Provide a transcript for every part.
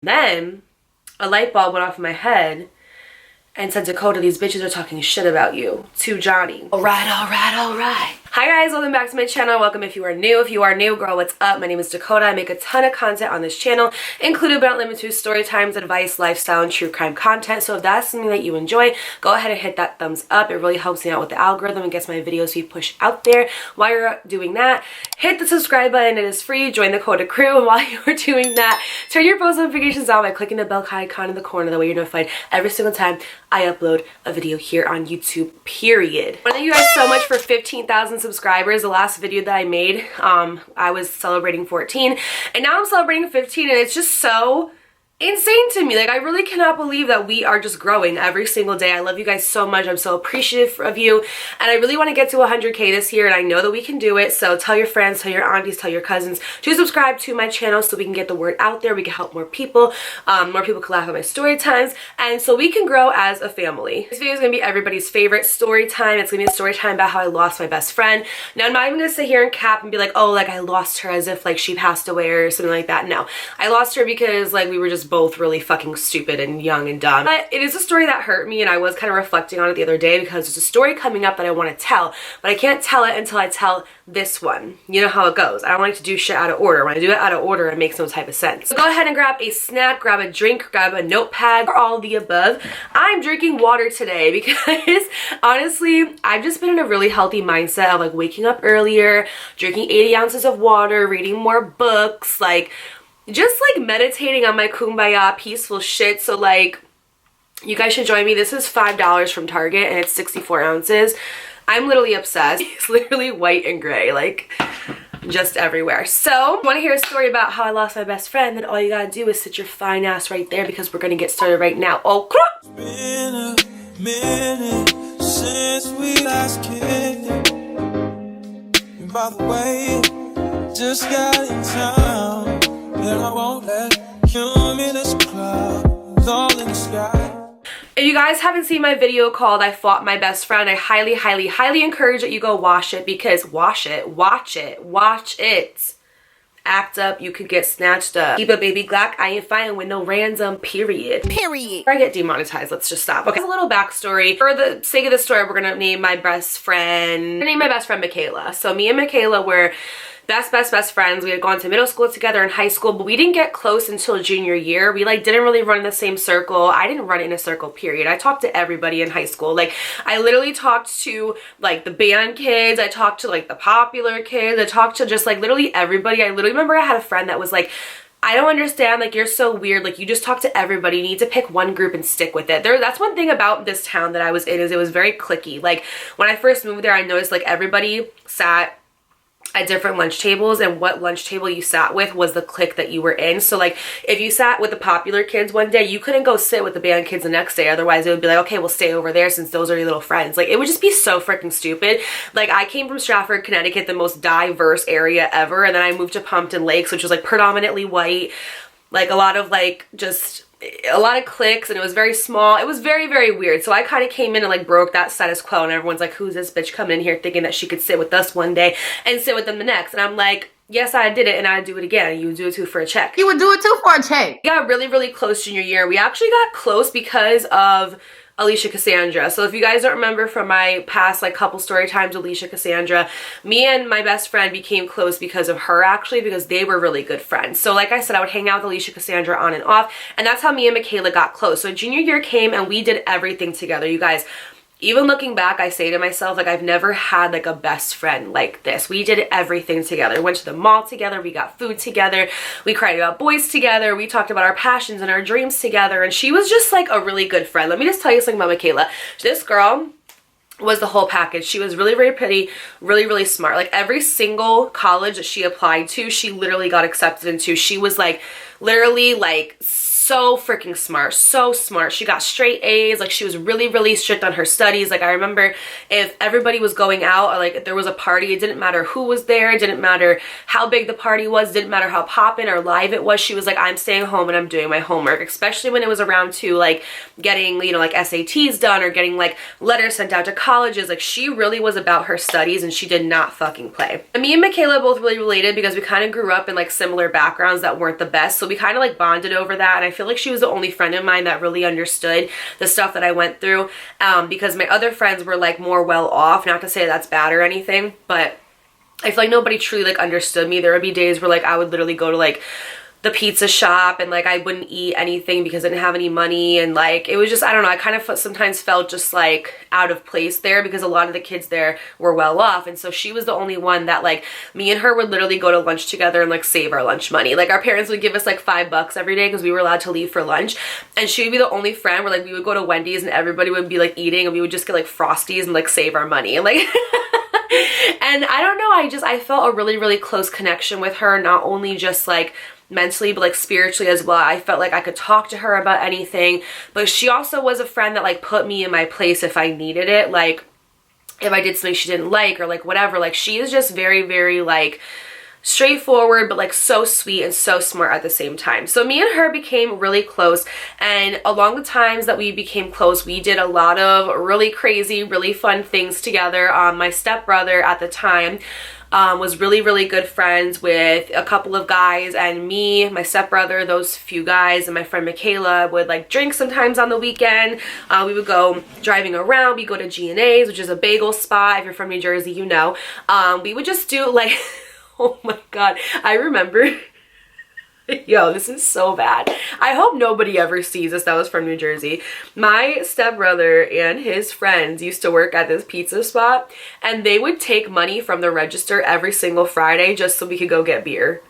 Then a light bulb went off in my head and said, Dakota, these bitches are talking shit about you to Johnny. All right, all right, all right. Hi guys, welcome back to my channel. Welcome if you are new. If you are new, girl, what's up? My name is Dakota. I make a ton of content on this channel, included but not limited to story times, advice, lifestyle, and true crime content. So if that's something that you enjoy, go ahead and hit that thumbs up. It really helps me out with the algorithm and gets my videos to be pushed out there. While you're doing that, hit the subscribe button. It is free. Join the Dakota crew. And while you're doing that, turn your post notifications on by clicking the bell icon in the corner. That way you're notified every single time I upload a video here on YouTube, period. Thank you guys so much for 15,000 subscribers. The last video that I made, I was celebrating 14, and now I'm celebrating 15, and it's just so insane to me. Like, I really cannot believe that we are just growing every single day. I love you guys so much. I'm so appreciative of you, and I really want to get to 100K this year, and I know that we can do it. So tell your friends, tell your aunties, tell your cousins to subscribe to my channel so we can get the word out there. We can help more people. More people can laugh at my story times, and so we can grow as a family. This video is going to be everybody's favorite story time. It's going to be a story time about how I lost my best friend. Now, I'm not even going to sit here and cap and be like, oh, like I lost her as if like she passed away or something like that. No, I lost her because like we were just both really fucking stupid and young and dumb. But it is a story that hurt me, and I was kind of reflecting on it the other day because there's a story coming up that I want to tell, but I can't tell it until I tell this one. You know how it goes. I don't like to do shit out of order. When I do it out of order, it makes no type of sense. So go ahead and grab a snack, grab a drink, grab a notepad, or all of the above. I'm drinking water today because honestly, I've just been in a really healthy mindset of like waking up earlier, drinking 80 ounces of water, reading more books, like just like meditating on my kumbaya peaceful shit. So like, you guys should join me. This is $5 from Target and it's 64 ounces. I'm literally obsessed. It's literally white and gray, like just everywhere. So if you want to hear a story about how I lost my best friend, then all you gotta do is sit your fine ass right there because we're gonna get started right now. Oh, it's been a minute since we last kicked it. And by the way, just got in town. And I won't let cumulus clouds all in the sky. If you guys haven't seen my video called I Fought My Best Friend, I highly, highly, highly encourage that you go watch it because watch it. Act up, you could get snatched up. Keep a baby Glock, I ain't fine with no ransom, period. Before I get demonetized, let's just stop. Okay, a little backstory. For the sake of the story, we're gonna name my best friend, Michaela. So me and Michaela were best friends. We had gone to middle school together and high school, but we didn't get close until junior year. We like didn't really run in the same circle. I didn't run in a circle, period. I talked to everybody in high school. Like, I literally talked to like the band kids. I talked to like the popular kids. I talked to just like literally everybody. I literally remember I had a friend that was like, I don't understand, like, you're so weird, like, you just talk to everybody, you need to pick one group and stick with it. That's one thing about this town that I was in, is it was very cliquey. Like, when I first moved there, I noticed like everybody sat at different lunch tables, and what lunch table you sat with was the clique that you were in. So like, if you sat with the popular kids one day, you couldn't go sit with the band kids the next day. Otherwise it would be like, okay, we'll stay over there since those are your little friends. Like, it would just be so freaking stupid. Like, I came from Stratford, Connecticut, the most diverse area ever, and then I moved to Pumpton Lakes, which was like predominantly white, like a lot of like just a lot of cliques, and it was very small. It was very, very weird. So I kind of came in and like broke that status quo, and everyone's like, who's this bitch coming in here thinking that she could sit with us one day and sit with them the next? And I'm like, yes, I did it, and I'd do it again. You would do it too for a check. You would do it too for a check. We got really, really close junior year. We actually got close because of Alicia Cassandra. So if you guys don't remember from my past like couple story times, Alicia Cassandra, me and my best friend became close because of her, actually, because they were really good friends. So like I said, I would hang out with Alicia Cassandra on and off, and that's how me and Michaela got close. So junior year came and we did everything together. You guys, even looking back, I say to myself, like, I've never had like a best friend like this. We did everything together. We went to the mall together. We got food together. We cried about boys together. We talked about our passions and our dreams together. And she was just like a really good friend. Let me just tell you something about Michaela. This girl was the whole package. She was really, very pretty, really, really smart. Like, every single college that she applied to, she literally got accepted into. She was like literally like so freaking smart, so smart. She got straight A's. Like, she was really, really strict on her studies. Like, I remember if everybody was going out, or like if there was a party, it didn't matter who was there, it didn't matter how big the party was, it didn't matter how poppin' or live it was. She was like, I'm staying home and I'm doing my homework, especially when it was around to like getting, you know, like SATs done or getting like letters sent out to colleges. Like, she really was about her studies and she did not fucking play. And me and Michaela both really related because we kind of grew up in like similar backgrounds that weren't the best, so we kind of like bonded over that. And I feel like she was the only friend of mine that really understood the stuff that I went through, because my other friends were like more well off. Not to say that's bad or anything, but I feel like nobody truly like understood me. There would be days where like I would literally go to like the pizza shop and like I wouldn't eat anything because I didn't have any money, and like it was just, I don't know, I kind of sometimes felt just like out of place there because a lot of the kids there were well off. And so she was the only one that like me and her would literally go to lunch together and like save our lunch money. Like, our parents would give us like $5 every day because we were allowed to leave for lunch, and she would be the only friend where like we would go to Wendy's and everybody would be like eating and we would just get like Frosties and like save our money and like and I don't know, I felt a really, really close connection with her, not only just like mentally but like spiritually as well. I felt like I could talk to her about anything, but she also was a friend that like put me in my place if I needed it. Like, if I did something she didn't like or like whatever, like she is just very, very like straightforward, but like so sweet and so smart at the same time. So me and her became really close, and along the times that we became close, we did a lot of really crazy, really fun things together. My stepbrother at the time was really, really good friends with a couple of guys, and me, my stepbrother, those few guys, and my friend Michaela would like drink sometimes on the weekend. We would go driving around. We go to G&A's, which is a bagel spot. If you're from New Jersey, you know. We would just do like oh my god, I remember yo, this is so bad. I hope nobody ever sees this that was from New Jersey. My stepbrother and his friends used to work at this pizza spot, and they would take money from the register every single Friday just so we could go get beer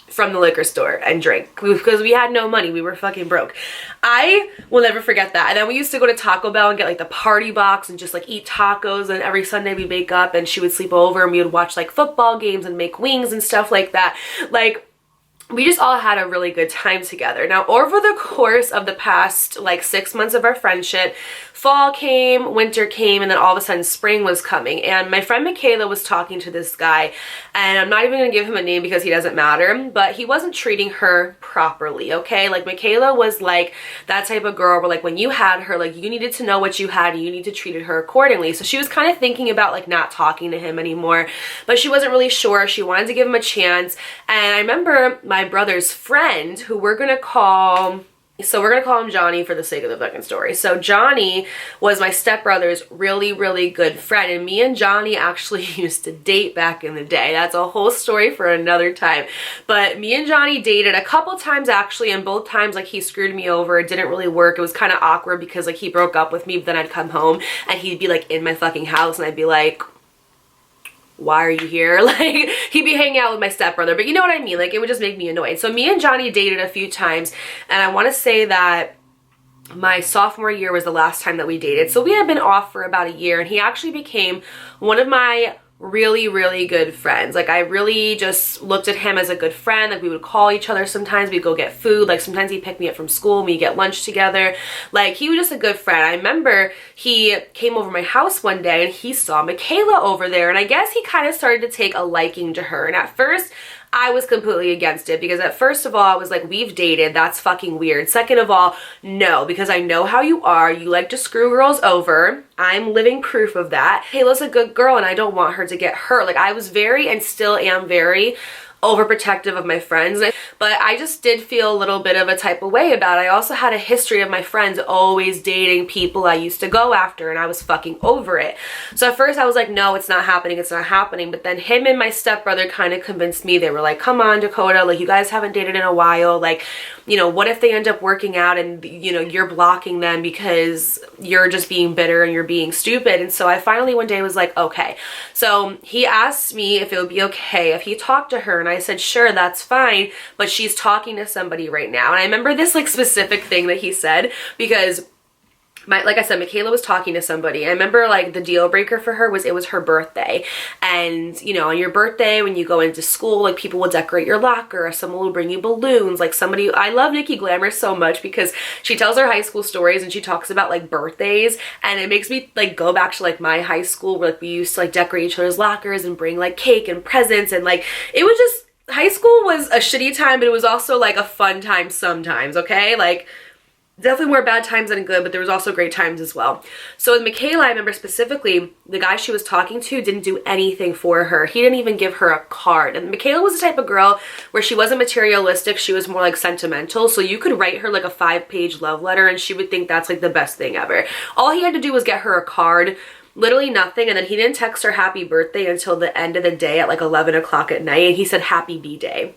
from the liquor store and drink, because we had no money. We were fucking broke. I will never forget that. And then we used to go to Taco Bell and get like the party box and just like eat tacos, and every Sunday we'd wake up and she would sleep over and we would watch like football games and make wings and stuff like that. Like, we just all had a really good time together. Now, over the course of the past like 6 months of our friendship, fall came, winter came, and then all of a sudden spring was coming. And my friend Michaela was talking to this guy, and I'm not even gonna give him a name because he doesn't matter, but he wasn't treating her properly, okay? Like, Michaela was like that type of girl where like when you had her, like you needed to know what you had and you need to treat her accordingly. So she was kind of thinking about like not talking to him anymore, but she wasn't really sure. She wanted to give him a chance. And I remember my brother's friend, who we're gonna call him Johnny for the sake of the fucking story. So Johnny was my stepbrother's really, really good friend, and me and Johnny actually used to date back in the day. That's a whole story for another time. But me and Johnny dated a couple times actually, and both times like he screwed me over. It didn't really work. It was kind of awkward because like he broke up with me, but then I'd come home and he'd be like in my fucking house and I'd be like, why are you here? Like, he'd be hanging out with my stepbrother, but you know what I mean? Like, it would just make me annoyed. So me and Johnny dated a few times, and I want to say that my sophomore year was the last time that we dated. So we had been off for about a year, and he actually became one of my really, really good friends. Like, I really just looked at him as a good friend. Like, we would call each other sometimes. We'd go get food. Like, sometimes he'd pick me up from school and we'd get lunch together. Like, he was just a good friend. I remember he came over my house one day and he saw Michaela over there, and I guess he kind of started to take a liking to her. And at first, I was completely against it because at first of all, I was like, we've dated, that's fucking weird. Second of all, no, because I know how you are. You like to screw girls over. I'm living proof of that. Kayla's a good girl and I don't want her to get hurt. Like, I was very, and still am very, overprotective of my friends, but I just did feel a little bit of a type of way about it. I also had a history of my friends always dating people I used to go after, and I was fucking over it. So at first I was like, no, it's not happening, it's not happening. But then him and my stepbrother kind of convinced me. They were like, come on, Dakota, like, you guys haven't dated in a while. Like, you know, what if they end up working out and, you know, you're blocking them because you're just being bitter and you're being stupid? And so I finally one day was like, okay. So he asked me if it would be okay if he talked to her, and I said, sure, that's fine, but she's talking to somebody right now. And I remember this like specific thing that he said, because like I said, Michaela was talking to somebody. I remember like the deal breaker for her was it was her birthday. And you know, on your birthday when you go into school, like people will decorate your locker, or someone will bring you balloons. Like somebody, I love Nikki Glamour so much because she tells her high school stories and she talks about like birthdays, and it makes me like go back to like my high school where like we used to like decorate each other's lockers and bring like cake and presents, and like it was just, high school was a shitty time, but it was also like a fun time sometimes, okay? Like definitely more bad times than good, but there was also great times as well. So with Michaela, I remember specifically the guy she was talking to didn't do anything for her. He didn't even give her a card. And Michaela was the type of girl where she wasn't materialistic, she was more like sentimental. So you could write her like a 5-page love letter and she would think that's like the best thing ever. All he had to do was get her a card, literally nothing. And then he didn't text her happy birthday until the end of the day at like 11 o'clock at night, and he said happy B-Day.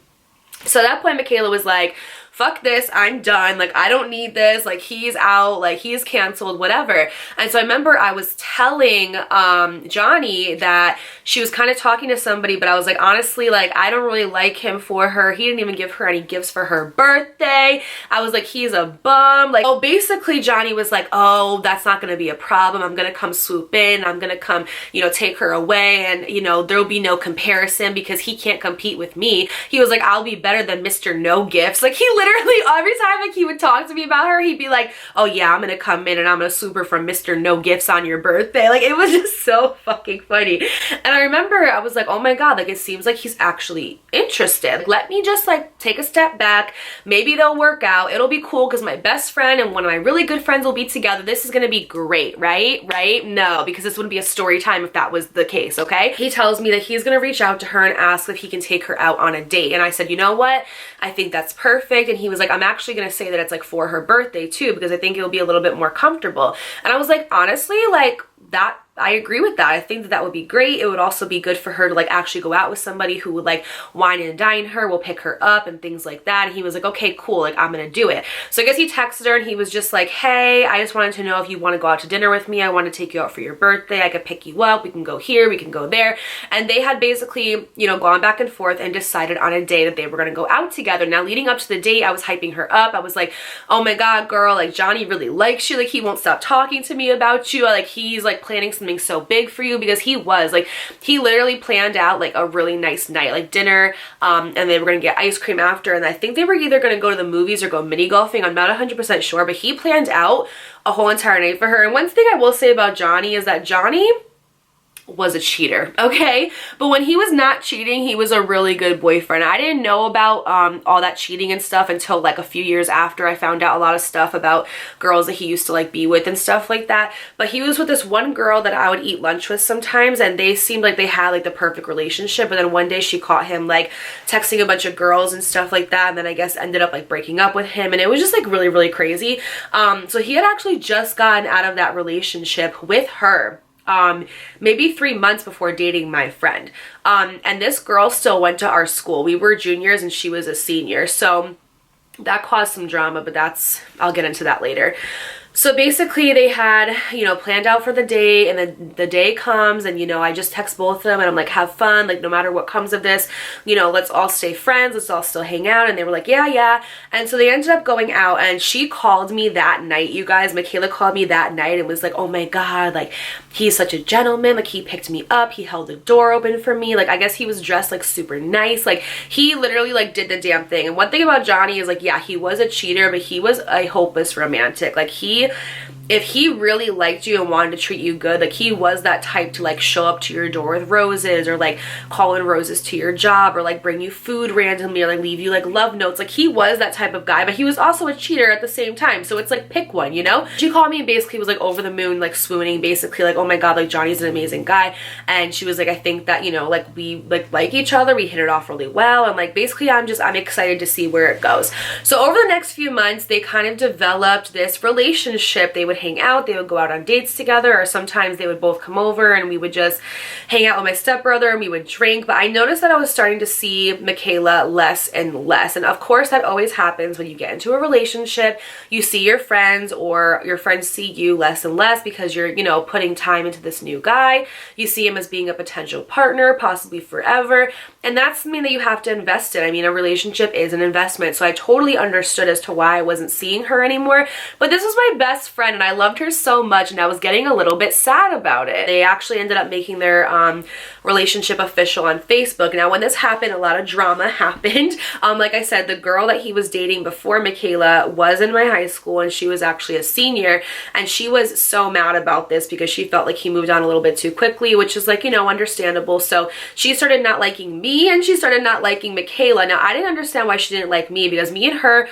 So at that point, Michaela was like, fuck this, I'm done, like I don't need this, like he's out, like he's canceled, whatever. And so I remember I was telling Johnny that she was kind of talking to somebody, but I was like, honestly, like I don't really like him for her. He didn't even give her any gifts for her birthday. I was like, he's a bum. Like, oh, basically Johnny was like, oh, that's not gonna be a problem, I'm gonna come swoop in, I'm gonna come, you know, take her away, and you know, there'll be no comparison because he can't compete with me. He was like, I'll be better than Mr. No Gifts. Like he literally every time like he would talk to me about her, he'd be like, oh yeah, I'm gonna come in and I'm gonna swoop her from Mr. No Gifts on your birthday. Like it was just so fucking funny. And I remember I was like, oh my god, like it seems like he's actually interested. Let me just like take a step back, maybe they'll work out, it'll be cool because my best friend and one of my really good friends will be together. This is gonna be great, right? No, because this wouldn't be a story time if that was the case, okay? He tells me that he's gonna reach out to her and ask if he can take her out on a date. And I said, you know what, I think that's perfect. And he was like, I'm actually gonna say that it's like for her birthday too, because I think it'll be a little bit more comfortable. And I was like, honestly, like that, I agree with that. I think that that would be great. It would also be good for her to like actually go out with somebody who would like wine and dine her, will pick her up and things like that. And he was like, okay, cool, like I'm gonna do it. So I guess he texted her and he was just like, hey, I just wanted to know if you want to go out to dinner with me. I want to take you out for your birthday. I could pick you up. We can go here, we can go there. And they had basically, you know, gone back and forth and decided on a day that they were gonna go out together. Now leading up to the date, I was hyping her up. I was like, oh my god, girl, like Johnny really likes you. Like he won't stop talking to me about you. Like he's like planning something so big for you, because he was like, he literally planned out like a really nice night, like dinner, and they were gonna get ice cream after, and I think they were either gonna go to the movies or go mini golfing. I'm not 100% sure, but he planned out a whole entire night for her. And one thing I will say about Johnny is that Johnny was a cheater, okay? But when he was not cheating, he was a really good boyfriend. I didn't know about all that cheating and stuff until like a few years after I found out a lot of stuff about girls that he used to like be with and stuff like that. But he was with this one girl that I would eat lunch with sometimes, and they seemed like they had like the perfect relationship. But then one day she caught him like texting a bunch of girls and stuff like that, and then I guess ended up like breaking up with him, and it was just like really, really crazy. So he had actually just gotten out of that relationship with her maybe 3 months before dating my friend. And this girl still went to our school. We were juniors and she was a senior. So that caused some drama, but I'll get into that later. So basically they had, you know, planned out for the day, and then the day comes and, you know, I just text both of them and I'm like, have fun, like no matter what comes of this, you know, let's all stay friends, let's all still hang out. And they were like, yeah. And so they ended up going out, and she called me that night, you guys. Michaela called me that night and was like, oh my god, like he's such a gentleman, like he picked me up, he held the door open for me, like I guess he was dressed like super nice, like he literally like did the damn thing. And one thing about Johnny is like, yeah, he was a cheater, but he was a hopeless romantic. Like if he really liked you and wanted to treat you good, like he was that type to like show up to your door with roses, or like call in roses to your job, or like bring you food randomly, or like leave you like love notes. Like he was that type of guy, but he was also a cheater at the same time. So it's like, pick one, you know? She called me and basically was like over the moon, like swooning, basically like, oh my god, like Johnny's an amazing guy. And she was like, I think that, you know, like we like each other, we hit it off really well, and like basically I'm excited to see where it goes. So over the next few months they kind of developed this relationship. They would hang out, they would go out on dates together, or sometimes they would both come over and we would just hang out with my stepbrother and we would drink. But I noticed that I was starting to see Michaela less and less. And of course that always happens when you get into a relationship. You see your friends, or your friends see you less and less because you're, you know, putting time into this new guy. You see him as being a potential partner, possibly forever. And that's something that you have to invest in. I mean, a relationship is an investment. So I totally understood as to why I wasn't seeing her anymore. But this was my best friend, and I I loved her so much and I was getting a little bit sad about it. They actually ended up making their relationship official on Facebook. Now when this happened, a lot of drama happened. Like I said, the girl that he was dating before Michaela was in my high school and she was actually a senior, and she was so mad about this because she felt like he moved on a little bit too quickly, which is like, you know, understandable. So she started not liking me and she started not liking Michaela. Now I didn't understand why she didn't like me, because me and her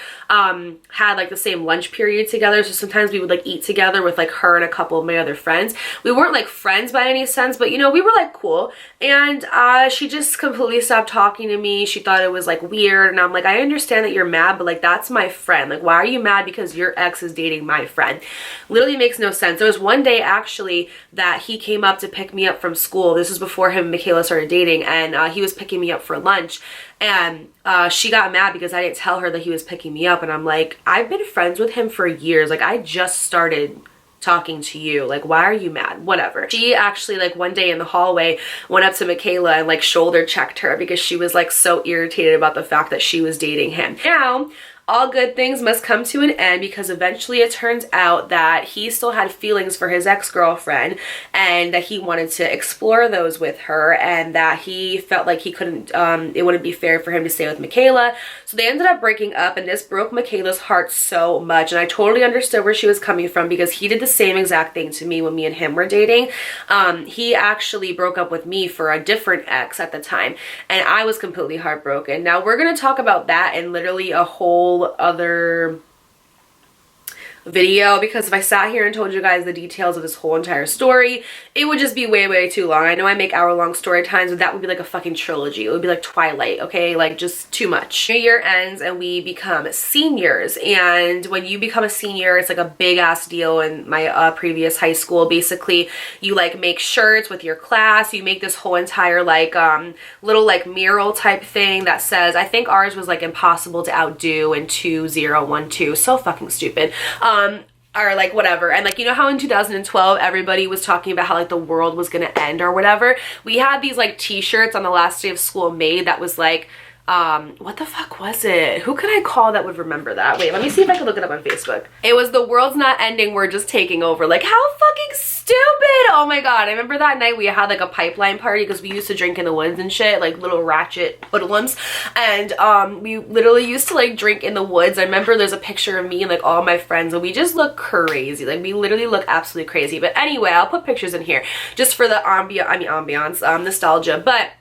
had like the same lunch period together, so sometimes we would like eat together with like her and a couple of my other friends. We weren't like friends by any sense, but you know, we were like cool. And she just completely stopped talking to me. She thought it was like weird, and I'm like, I understand that you're mad, but like that's my friend. Like, why are you mad because your ex is dating my friend? Literally makes no sense. There was one day actually that he came up to pick me up from school. This was before him and Michaela started dating, and he was picking me up for lunch. And she got mad because I didn't tell her that he was picking me up. And I'm like, I've been friends with him for years. Like, I just started talking to you. Like, why are you mad? Whatever. She actually, like, one day in the hallway went up to Michaela and like shoulder checked her because she was like so irritated about the fact that she was dating him. Now, all good things must come to an end, because eventually it turns out that he still had feelings for his ex-girlfriend and that he wanted to explore those with her, and that he felt like he couldn't, it wouldn't be fair for him to stay with Michaela. So they ended up breaking up, and this broke Michaela's heart so much. And I totally understood where she was coming from, because he did the same exact thing to me when me and him were dating. He actually broke up with me for a different ex at the time, and I was completely heartbroken. Now we're going to talk about that in literally a whole other video, because if I sat here and told you guys the details of this whole entire story, it would just be way too long. I know I make hour-long story times, but that would be like a fucking trilogy. It would be like Twilight, okay? Like, just too much. New year ends and we become seniors, and when you become a senior, it's like a big ass deal. In my previous high school, basically you like make shirts with your class. You make this whole entire like little like mural type thing that says, I think ours was like impossible to outdo in 2012. So fucking stupid. Or like whatever. And like, you know how in 2012 everybody was talking about how like the world was gonna end or whatever? We had these like t-shirts on the last day of school made that was like, what the fuck was it? Who could I call that would remember that? Wait, let me see if I can look it up on Facebook. It was, the world's not ending, we're just taking over. Like, how fucking stupid. Oh my god. I remember that night we had like a pipeline party because we used to drink in the woods and shit, like little ratchet hoodlums. And we literally used to like drink in the woods. I remember there's a picture of me and like all my friends, and we just look crazy. Like, we literally look absolutely crazy. But anyway, I'll put pictures in here just for the ambiance, nostalgia. But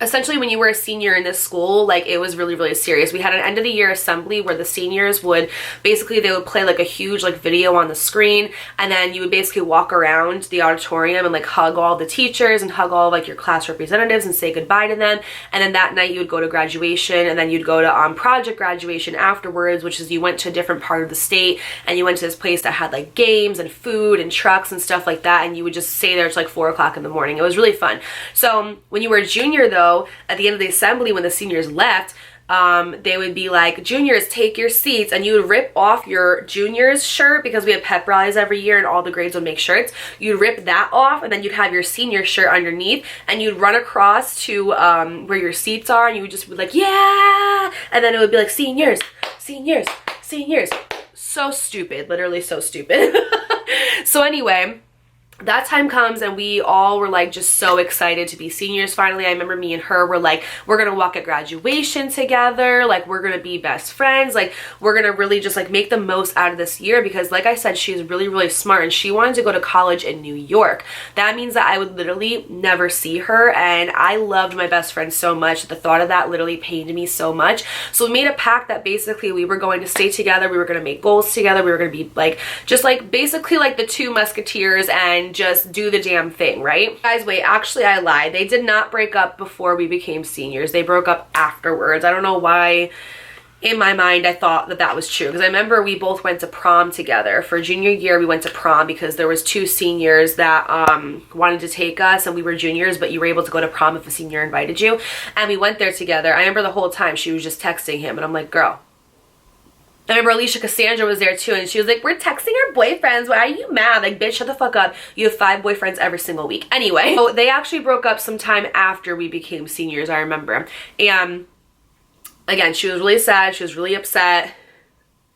essentially, when you were a senior in this school, like, it was really serious. We had an end of the year assembly where the seniors would basically, they would play like a huge like video on the screen, and then you would basically walk around the auditorium and like hug all the teachers and hug all of, like, your class representatives and say goodbye to them. And then that night you would go to graduation, and then you'd go to project graduation afterwards, which is you went to a different part of the state and you went to this place that had like games and food and trucks and stuff like that, and you would just stay there till like 4 o'clock in the morning. It was really fun. So when you were a junior though, at the end of the assembly, when the seniors left, they would be like, juniors, take your seats, and you would rip off your juniors shirt, because we had pep rallies every year and all the grades would make shirts. You'd rip that off, and then you'd have your senior shirt underneath, and you'd run across to where your seats are, and you would just be like, yeah, and then it would be like, seniors, seniors, seniors. So stupid, literally so stupid. So anyway, that time comes and we all were like just so excited to be seniors finally. I remember me and her were like, we're gonna walk at graduation together, like we're gonna be best friends, like we're gonna really just like make the most out of this year, because like I said, she's really smart and she wanted to go to college in New York. That means that I would literally never see her, and I loved my best friend so much. The thought of that literally pained me so much. So we made a pact that basically we were going to stay together, we were going to make goals together, we were going to be like just like basically like the two musketeers and just do the damn thing, right? Guys, wait, actually I lied. They did not break up before we became seniors. They broke up afterwards. I don't know why in my mind I thought that that was true, because I remember we both went to prom together. For junior year we went to prom because there was two seniors that wanted to take us, and we were juniors but you were able to go to prom if a senior invited you, and we went there together. I remember the whole time she was just texting him, and I'm like, girl. I remember Alicia Cassandra was there too, and she was like, we're texting our boyfriends, why are you mad? Like, bitch, shut the fuck up. You have 5 boyfriends every single week. Anyway, so they actually broke up sometime after we became seniors, I remember. And again, she was really sad, she was really upset.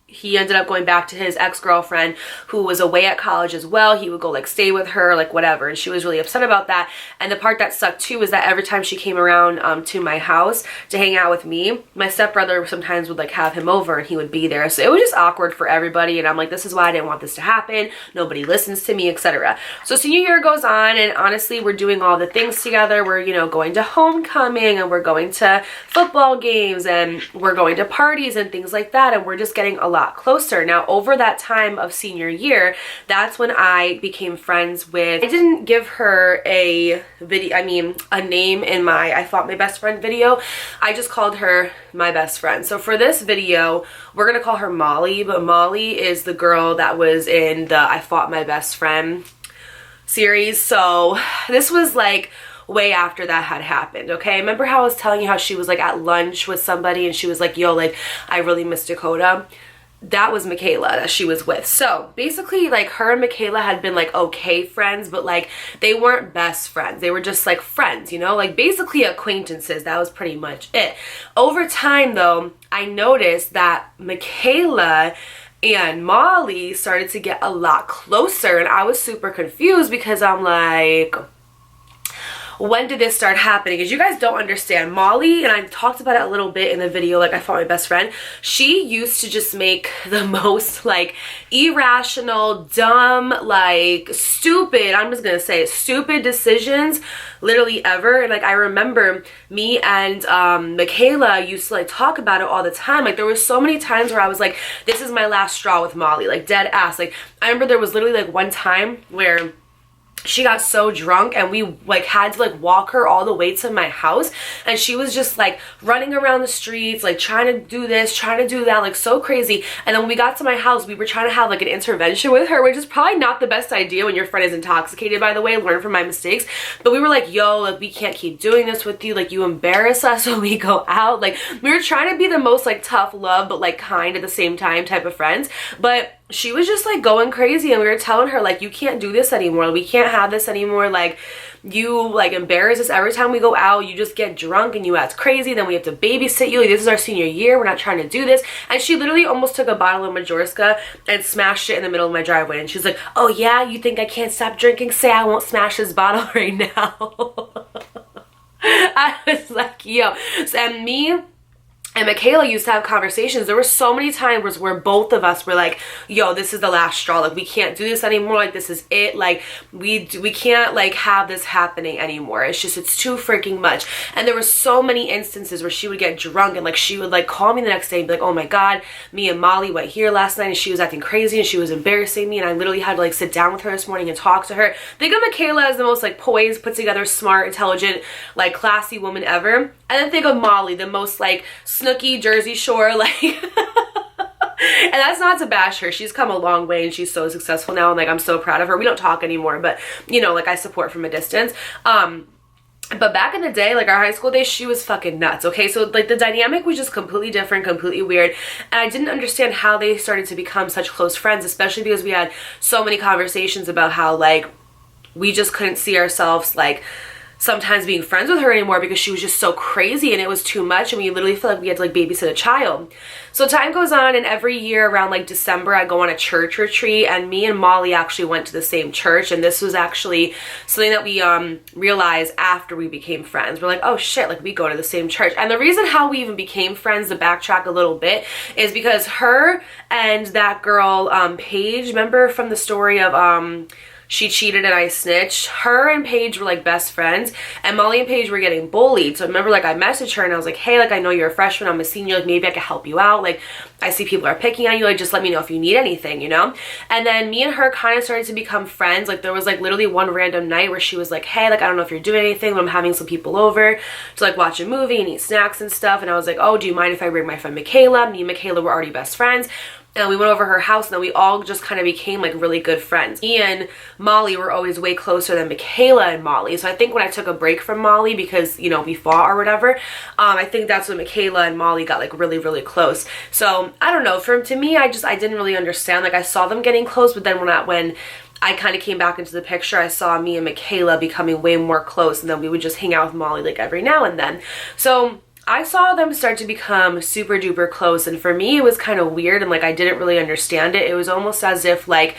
he ended up going back to his ex-girlfriend who was away at college as well. He would go like stay with her, like whatever, and she was really upset about that. And the part that sucked too is that every time she came around to my house to hang out with me, my stepbrother sometimes would like have him over and he would be there. So it was just awkward for everybody, and I'm like, this is why I didn't want this to happen. Nobody listens to me, etc. So senior year goes on, and honestly we're doing all the things together. We're, you know, going to homecoming, and we're going to football games, and we're going to parties and things like that, and we're just getting a lot closer. Now over that time of senior year, that's when I became friends with, I didn't give her a video, I mean a name in my I Fought My Best Friend video. I just called her my best friend. So for this video, we're gonna call her Molly, but Molly is the girl that was in the I Fought My Best Friend series. So this was like way after that had happened, okay? Remember how I was telling you how she was like at lunch with somebody and she was like, yo, like I really miss Dakota? That was Michaela that she was with. So basically like her and Michaela had been like okay friends, but like they weren't best friends. They were just like friends, you know, like basically acquaintances. That was pretty much it. Over time though, I noticed that Michaela and Molly started to get a lot closer, and I was super confused because I'm like, when did this start happening? Because you guys don't understand, Molly, and I talked about it a little bit in the video like I Fought My Best Friend, she used to just make the most like irrational, dumb, like stupid, I'm just gonna say it, stupid decisions literally ever. And like I remember me and Michaela used to like talk about it all the time. Like there was so many times where I was like, this is my last straw with Molly, like dead ass. Like I remember there was literally like one time where she got so drunk and we like had to like walk her all the way to my house, and she was just like running around the streets like trying to do this, trying to do that, like so crazy. And then when we got to my house, we were trying to have like an intervention with her, which is probably not the best idea when your friend is intoxicated, by the way. Learn from my mistakes. But we were like, yo, like we can't keep doing this with you, like you embarrass us when we go out. Like we were trying to be the most like tough love but like kind at the same time type of friends. But she was just like going crazy, and we were telling her like, you can't do this anymore, we can't have this anymore, like you like embarrass us every time we go out, you just get drunk and you act crazy, then we have to babysit you, like this is our senior year, we're not trying to do this. And she literally almost took a bottle of Majorska and smashed it in the middle of my driveway, and she's like, oh yeah, you think I can't stop drinking? Say I won't smash this bottle right now. I was like, yo. And me and Michaela used to have conversations. There were so many times where both of us were like, yo, this is the last straw, like we can't do this anymore, like this is it, like we can't like have this happening anymore, it's just, it's too freaking much. And there were so many instances where she would get drunk and like she would like call me the next day and be like, oh my god, me and Molly went here last night and she was acting crazy and she was embarrassing me, and I literally had to like sit down with her this morning and talk to her. Think of Michaela as the most like poised, put together, smart, intelligent, like classy woman ever, and then think of Molly, the most like snooky Jersey Shore, like and that's not to bash her, she's come a long way and she's so successful now, and like I'm so proud of her. We don't talk anymore, but you know, like I support from a distance. But back in the day, like our high school days, she was fucking nuts, okay? So like the dynamic was just completely different, completely weird, and I didn't understand how they started to become such close friends, especially because we had so many conversations about how like we just couldn't see ourselves like sometimes being friends with her anymore because she was just so crazy and it was too much, and we literally felt like we had to like babysit a child. So time goes on, and every year around like December I go on a church retreat, and me and Molly actually went to the same church, and this was actually something that we realized after we became friends. We're like, oh shit, like we go to the same church. And the reason how we even became friends, to backtrack a little bit, is because her and that girl Paige, remember from the story of she cheated and I snitched, her and Paige were like best friends, and Molly and Paige were getting bullied. So I remember like I messaged her and I was like, hey, like I know you're a freshman, I'm a senior, like maybe I could help you out, like I see people are picking on you, like just let me know if you need anything, you know? And then me and her kind of started to become friends. Like there was like literally one random night where she was like, hey, like I don't know if you're doing anything, but I'm having some people over to like watch a movie and eat snacks and stuff. And I was like, oh, do you mind if I bring my friend Michaela? Me and Michaela were already best friends. And we went over her house, and then we all just kind of became like really good friends. Me and Molly were always way closer than Michaela and Molly. So I think when I took a break from Molly because, you know, we fought or whatever, I think that's when Michaela and Molly got like really, really close. So I don't know, to me, I didn't really understand. Like I saw them getting close, but then when I kind of came back into the picture, I saw me and Michaela becoming way more close, and then we would just hang out with Molly like every now and then. So I saw them start to become super duper close, and for me it was kind of weird, and like I didn't really understand it. It was almost as if like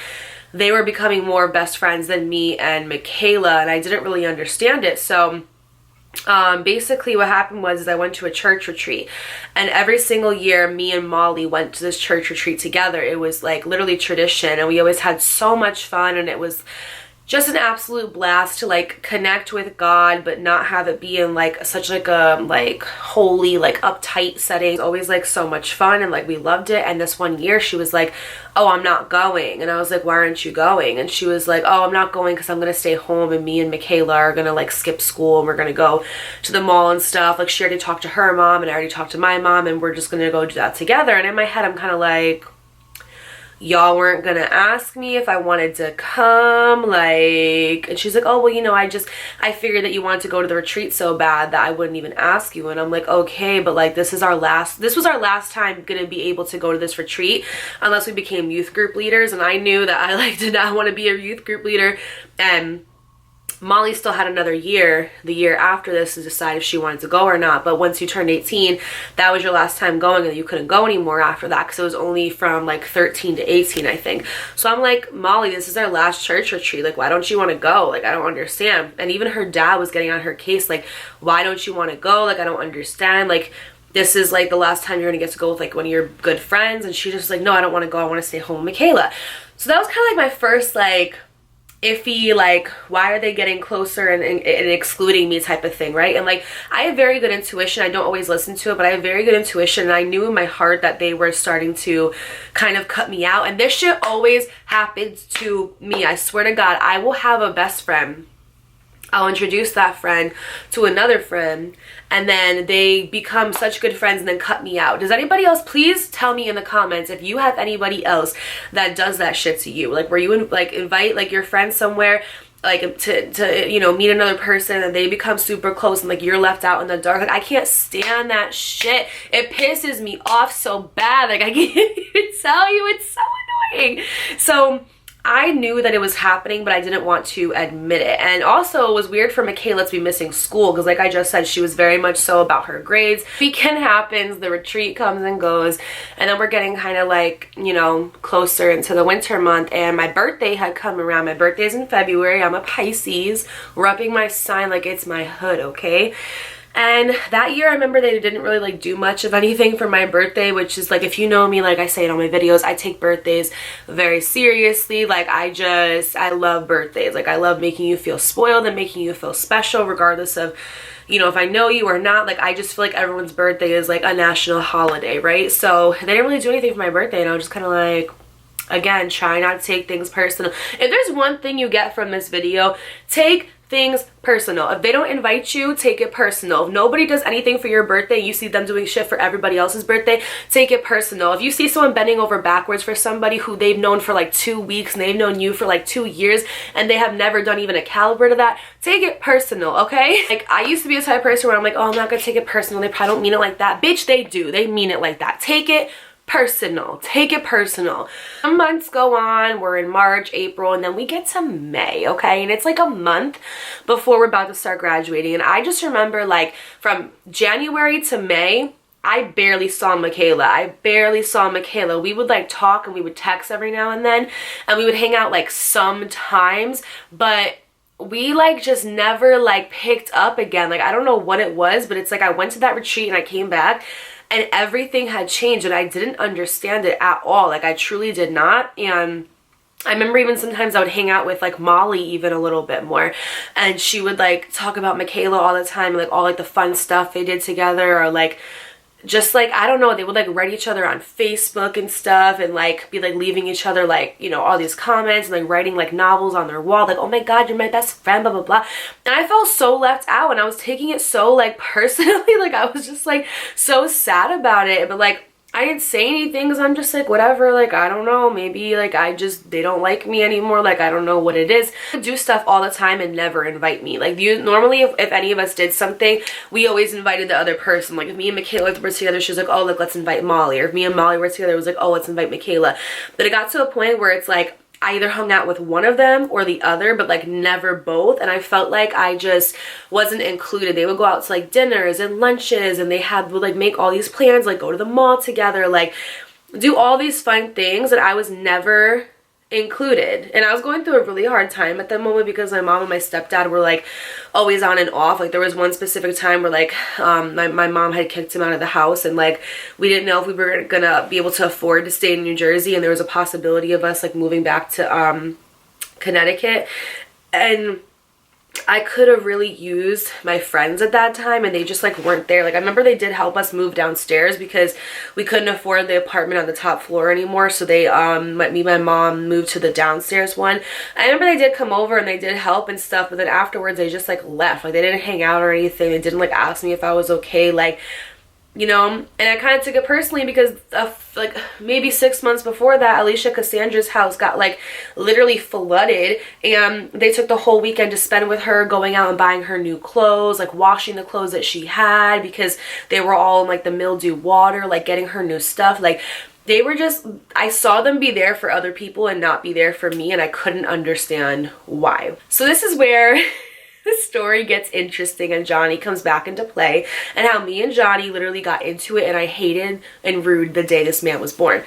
they were becoming more best friends than me and Michaela, and I didn't really understand it. So basically what happened was I went to a church retreat, and every single year me and Molly went to this church retreat together. It was like literally tradition, and we always had so much fun, and it was just an absolute blast to like connect with God, but not have it be in like such like a like holy like uptight setting. It was always like so much fun, and like we loved it. And this one year she was like, oh, I'm not going. And I was like, why aren't you going? And she was like, oh, I'm not going because I'm gonna stay home, and me and Michaela are gonna like skip school, and we're gonna go to the mall and stuff. Like she already talked to her mom, and I already talked to my mom, and we're just gonna go do that together. And in my head I'm kind of like, y'all weren't gonna ask me if I wanted to come, like. And she's like, oh, well, you know, I figured that you wanted to go to the retreat so bad that I wouldn't even ask you. And I'm like, okay, but like this was our last time gonna be able to go to this retreat unless we became youth group leaders. And I knew that I like did not want to be a youth group leader, and Molly still had another year, the year after this, to decide if she wanted to go or not. But once you turned 18, that was your last time going, and you couldn't go anymore after that, because it was only from like 13 to 18, I think. So I'm like, Molly, this is our last church retreat. Like, why don't you want to go? Like, I don't understand. And even her dad was getting on her case, like, why don't you want to go? Like, I don't understand. Like, this is like the last time you're gonna get to go with like one of your good friends. And she just like, no, I don't want to go. I want to stay home with Michaela. So that was kind of like my first like iffy, like, why are they getting closer and excluding me type of thing, right? And like, I have very good intuition. I don't always listen to it, but I have very good intuition, and I knew in my heart that they were starting to kind of cut me out. And this shit always happens to me. I swear to God, I will have a best friend, I'll introduce that friend to another friend, and then they become such good friends and then cut me out. Does anybody else, please tell me in the comments if you have anybody else that does that shit to you, like where you like invite like your friends somewhere, like to you know, meet another person, and they become super close, and like you're left out in the dark. Like, I can't stand that shit. It pisses me off so bad. Like, I can't even tell you, it's so annoying. So I knew that it was happening, but I didn't want to admit it. And also, it was weird for Michaela to be missing school, because like I just said, she was very much so about her grades. Weekend happens, the retreat comes and goes, and then we're getting kind of like, you know, closer into the winter month, and my birthday had come around. My birthday's in February. I'm a Pisces, repping my sign like it's my hood, okay? And that year, I remember they didn't really like do much of anything for my birthday, which is like, if you know me, like I say in all my videos, I take birthdays very seriously. Like, I love birthdays. Like, I love making you feel spoiled and making you feel special, regardless of, you know, if I know you or not. Like, I just feel like everyone's birthday is like a national holiday, right? So they didn't really do anything for my birthday, and I was just kind of like, again, try not to take things personal. If there's one thing you get from this video, take things personal. If they don't invite you, take it personal. If nobody does anything for your birthday, you see them doing shit for everybody else's birthday, take it personal. If you see someone bending over backwards for somebody who they've known for like 2 weeks, and they've known you for like 2 years, and they have never done even a caliber to that, take it personal, okay? Like, I used to be a type of person where I'm like, oh, I'm not gonna take it personal, they probably don't mean it like that. Bitch, they do. They mean it like that. Take it personal. Take it personal. Some months go on. We're in March, April, and then we get to May, okay? And it's like a month before we're about to start graduating. And I just remember, like, from January to May, I barely saw Michaela. We would like talk, and we would text every now and then, and we would hang out like sometimes, but we like just never like picked up again. Like, I don't know what it was, but it's like I went to that retreat and I came back, and everything had changed, and I didn't understand it at all. Like, I truly did not. And I remember even sometimes I would hang out with like Molly even a little bit more, and she would like talk about Michaela all the time, like all like the fun stuff they did together, or like just like, I don't know, they would like write each other on Facebook and stuff, and like be like leaving each other like, you know, all these comments, and like writing like novels on their wall, like, oh my god, you're my best friend, blah blah blah. And I felt so left out, and I was taking it so like personally. Like, I was just like so sad about it, but like I didn't say anything, because I'm just like, whatever, like, I don't know, maybe like they don't like me anymore, like, I don't know what it is. I do stuff all the time and never invite me. Like, normally if any of us did something, we always invited the other person. Like, if me and Michaela were together, she was like, oh, look, let's invite Molly. Or if me and Molly were together, it was like, oh, let's invite Michaela. But it got to a point where it's like, I either hung out with one of them or the other, but like never both. And I felt like I just wasn't included. They would go out to like dinners and lunches, and would like make all these plans, like go to the mall together, like do all these fun things, and I was never included. And I was going through a really hard time at that moment because my mom and my stepdad were like always on and off. Like there was one specific time where like my mom had kicked him out of the house, and like we didn't know if we were gonna be able to afford to stay in New Jersey, and there was a possibility of us like moving back to Connecticut. And I could have really used my friends at that time, and they just like weren't there. Like I remember they did help us move downstairs because we couldn't afford the apartment on the top floor anymore, so they me and my mom moved to the downstairs one. I remember they did come over and they did help and stuff, but then afterwards they just like left. Like they didn't hang out or anything. They didn't like ask me if I was okay, like, you know. And I kind of took it personally because like maybe 6 months before that, Alicia Cassandra's house got like literally flooded, and they took the whole weekend to spend with her, going out and buying her new clothes, like washing the clothes that she had because they were all in like the mildew water, like getting her new stuff. Like they were just, I saw them be there for other people and not be there for me, and I couldn't understand why. So this is where the story gets interesting and Johnny comes back into play, and how me and Johnny literally got into it, and I hated and rued the day this man was born.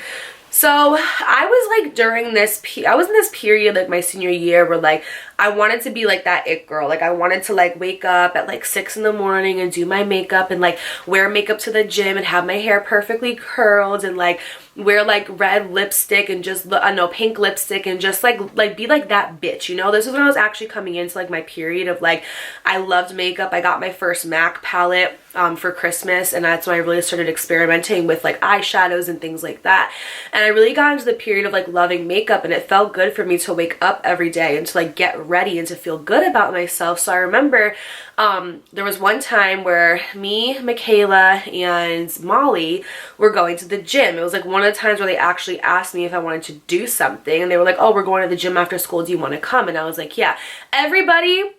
So I was like during this, I was in this period like my senior year where like I wanted to be like that it girl. Like I wanted to like wake up at like 6 in the morning and do my makeup and like wear makeup to the gym and have my hair perfectly curled and like wear like red lipstick and just pink lipstick and just like be like that bitch, you know. This is when I was actually coming into like my period of like I loved makeup. I got my first MAC palette for Christmas, and that's when I really started experimenting with like eyeshadows and things like that. And I really got into the period of like loving makeup, and it felt good for me to wake up every day and to like get ready and to feel good about myself. So I remember there was one time where me, Michaela, and Molly were going to the gym. It was like one of the times where they actually asked me if I wanted to do something, and they were like, oh, we're going to the gym after school, do you want to come? And I was like, yeah. Everybody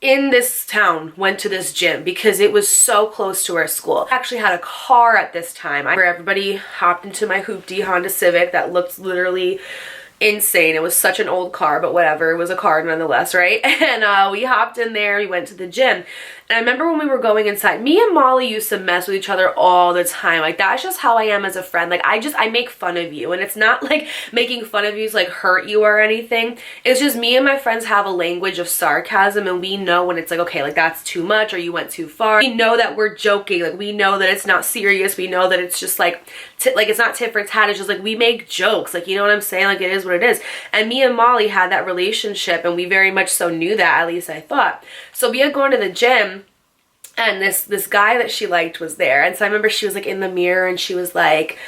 in this town went to this gym because it was so close to our school. I actually had a car at this time where everybody hopped into my hoopty Honda Civic that looked literally insane. It was such an old car, but whatever, it was a car nonetheless, right? And we hopped in there, we went to the gym. And I remember when we were going inside, me and Molly used to mess with each other all the time. Like that's just how I am as a friend. Like I make fun of you, and it's not like making fun of you is like hurt you or anything. It's just me and my friends have a language of sarcasm, and we know when it's like, okay, like that's too much or you went too far. We know that we're joking. Like we know that it's not serious. We know that it's just like it's not tit for tat. It's just like we make jokes. Like, you know what I'm saying? Like it is what it is. And me and Molly had that relationship, and we very much so knew that, at least I thought. So we had gone to the gym, and this guy that she liked was there. And so I remember she was like in the mirror, and she was like,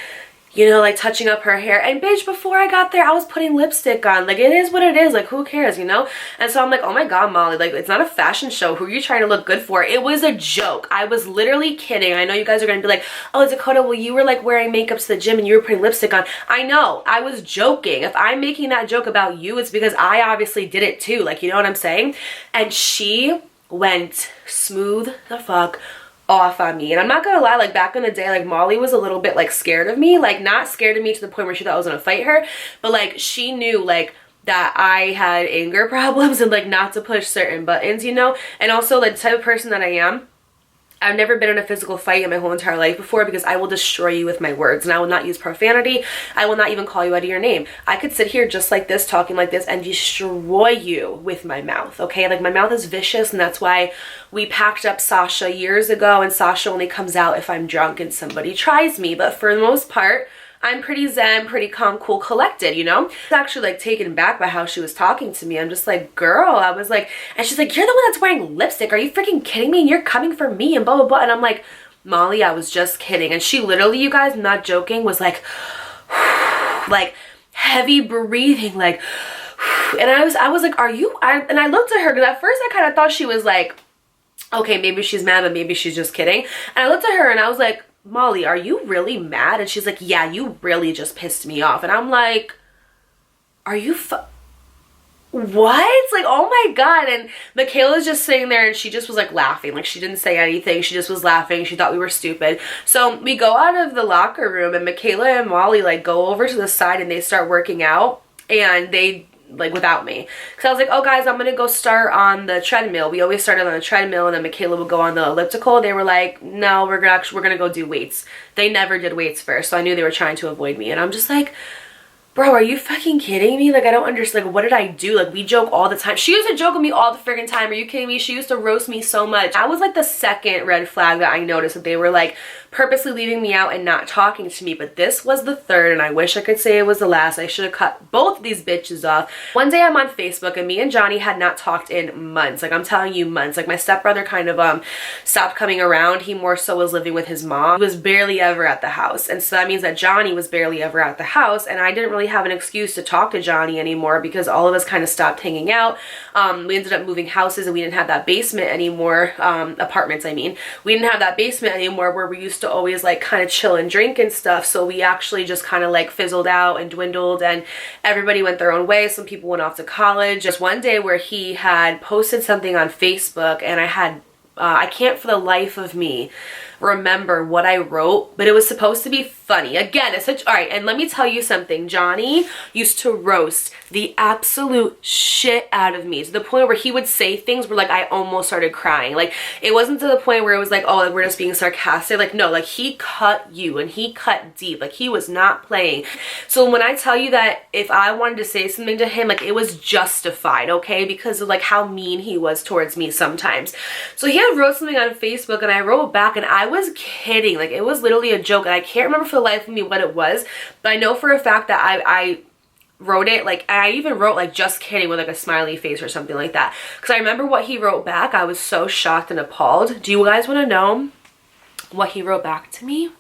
you know, like touching up her hair. And bitch, before I got there, I was putting lipstick on. Like, it is what it is. Like, who cares, you know? And so I'm like, oh my God, Molly, like, it's not a fashion show. Who are you trying to look good for? It was a joke. I was literally kidding. I know you guys are going to be like, oh, Dakota, well, you were like wearing makeup to the gym and you were putting lipstick on. I know. I was joking. If I'm making that joke about you, it's because I obviously did it too. Like, you know what I'm saying? And she went smooth the fuck off on me. And I'm not gonna lie, like back in the day, like Molly was a little bit like scared of me, like not scared of me to the point where she thought I was gonna fight her, but like she knew like that I had anger problems and like not to push certain buttons, you know. And also like the type of person that I am, I've never been in a physical fight in my whole entire life before, because I will destroy you with my words, and I will not use profanity. I will not even call you out of your name. I could sit here just like this, talking like this, and destroy you with my mouth, okay? Like my mouth is vicious, and that's why we packed up Sasha years ago, and Sasha only comes out if I'm drunk and somebody tries me. But for the most part, I'm pretty zen, pretty calm, cool, collected, you know? I was actually like taken aback by how she was talking to me. I'm just like, girl, I was like, and she's like, you're the one that's wearing lipstick. Are you freaking kidding me? And you're coming for me and blah, blah, blah. And I'm like, Molly, I was just kidding. And she literally, you guys, not joking, was like, like heavy breathing, like, and I was like, are you, and I looked at her, because at first I kind of thought she was like, okay, maybe she's mad, but maybe she's just kidding. And I looked at her and I was like, Molly, are you really mad? And she's like, yeah, you really just pissed me off. And I'm like, are you what? Like, oh my God. And Michaela's just sitting there, and she just was like laughing. Like, she didn't say anything. She just was laughing. She thought we were stupid. So we go out of the locker room, and Michaela and Molly like go over to the side, and they start working out. and they like without me, because I was like, oh guys, I'm gonna go start on the treadmill. We always started on the treadmill, and then Michaela would go on the elliptical. They were like, no, we're gonna go do weights. They never did weights first, so I knew they were trying to avoid me. And I'm just like, bro, are you fucking kidding me? Like, I don't understand. Like, what did I do? Like, we joke all the time. She used to joke with me all the friggin' time. Are you kidding me? She used to roast me so much. That was like the second red flag that I noticed, that they were like purposely leaving me out and not talking to me. But this was the third, and I wish I could say it was the last. I should have cut both of these bitches off. One day I'm on Facebook, and me and Johnny had not talked in months. Like, I'm telling you, months. Like, my stepbrother kind of stopped coming around. He more so was living with his mom. He was barely ever at the house, and so that means that Johnny was barely ever at the house, and I didn't really have an excuse to talk to Johnny anymore, because all of us kind of stopped hanging out. We ended up moving houses, and we didn't have that basement anymore. Apartments, I mean. We didn't have that basement anymore where we used to always like kind of chill and drink and stuff. So we actually just kind of like fizzled out and dwindled, and everybody went their own way. Some people went off to college. Just one day where he had posted something on Facebook, and I can't for the life of me remember what I wrote, but it was supposed to be funny. Again, it's such, all right, and let me tell you something. Johnny used to roast the absolute shit out of me, to the point where he would say things where like I almost started crying. Like, it wasn't to the point where it was like, oh, like, we're just being sarcastic. Like, no, like, he cut you, and he cut deep. Like, he was not playing. So when I tell you that if I wanted to say something to him, like, it was justified, okay, because of like how mean he was towards me sometimes. So he had wrote something on Facebook, and I wrote back, and I was kidding. Like, it was literally a joke, and I can't remember for the life of me what it was, but I know for a fact that I wrote it, like, I even wrote like just kidding with like a smiley face or something like that, because I remember what he wrote back. I was so shocked and appalled. Do you guys want to know what he wrote back to me?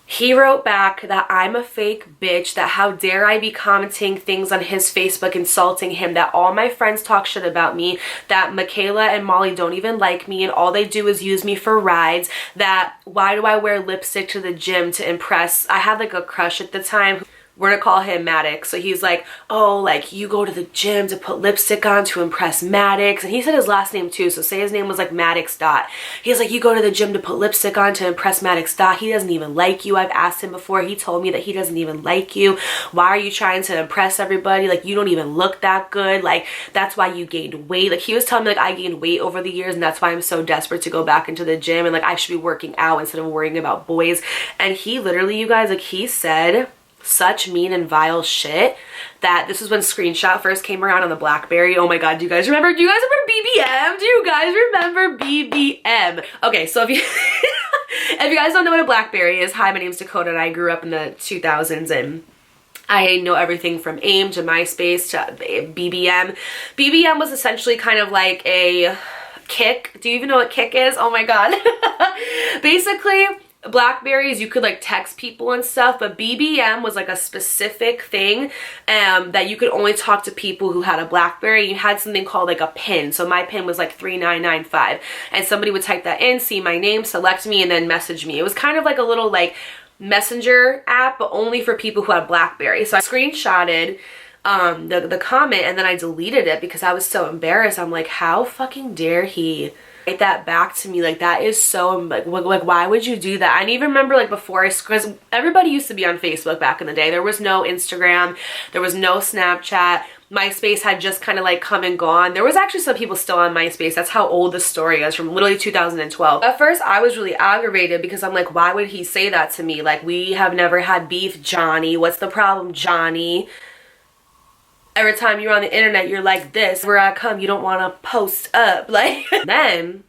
He wrote back that I'm a fake bitch, that how dare I be commenting things on his Facebook insulting him, that all my friends talk shit about me, that Michaela and Molly don't even like me, and all they do is use me for rides, that why do I wear lipstick to the gym to impress. I had like a crush at the time. We're gonna call him Maddox. So he's like, oh, like, you go to the gym to put lipstick on to impress Maddox. And he said his last name too, so say his name was like Maddox Dot. He's like, you go to the gym to put lipstick on to impress Maddox Dot. He doesn't even like you. I've asked him before. He told me that he doesn't even like you. Why are you trying to impress everybody? Like, you don't even look that good. Like, that's why you gained weight. Like, he was telling me like I gained weight over the years, and that's why I'm so desperate to go back into the gym, and like I should be working out instead of worrying about boys. And he literally, you guys, like, he said such mean and vile shit that this was when Screenshot first came around on the BlackBerry. Oh my god, do you guys remember BBM? Do you guys remember BBM? Okay, so if you if you guys don't know what a BlackBerry is, hi, my name's Dakota, and I grew up in the 2000s, and I know everything from AIM to MySpace to BBM. BBM was essentially kind of like a Kik. Do you even know what Kik is? Oh my god. Basically, Blackberries, you could like text people and stuff, but BBM was like a specific thing that you could only talk to people who had a Blackberry. You had something called like a pin. So my pin was like 3995, and somebody would type that in, see my name, select me, and then message me. It was kind of like a little like messenger app, but only for people who had Blackberry. So I screenshotted the comment, and then I deleted it because I was so embarrassed. I'm like, how fucking dare he write that back to me? Like, that is so like why would you do that? I even remember like before, because everybody used to be on Facebook back in the day. There was no Instagram, there was no Snapchat. MySpace had just kind of like come and gone. There was actually some people still on MySpace. That's how old this story is, from literally 2012. At first I was really aggravated because I'm like, why would he say that to me? Like, we have never had beef, Johnny. What's the problem, Johnny? Every time you're on the internet, you're like this. Where I come, you don't want to post up. Like, then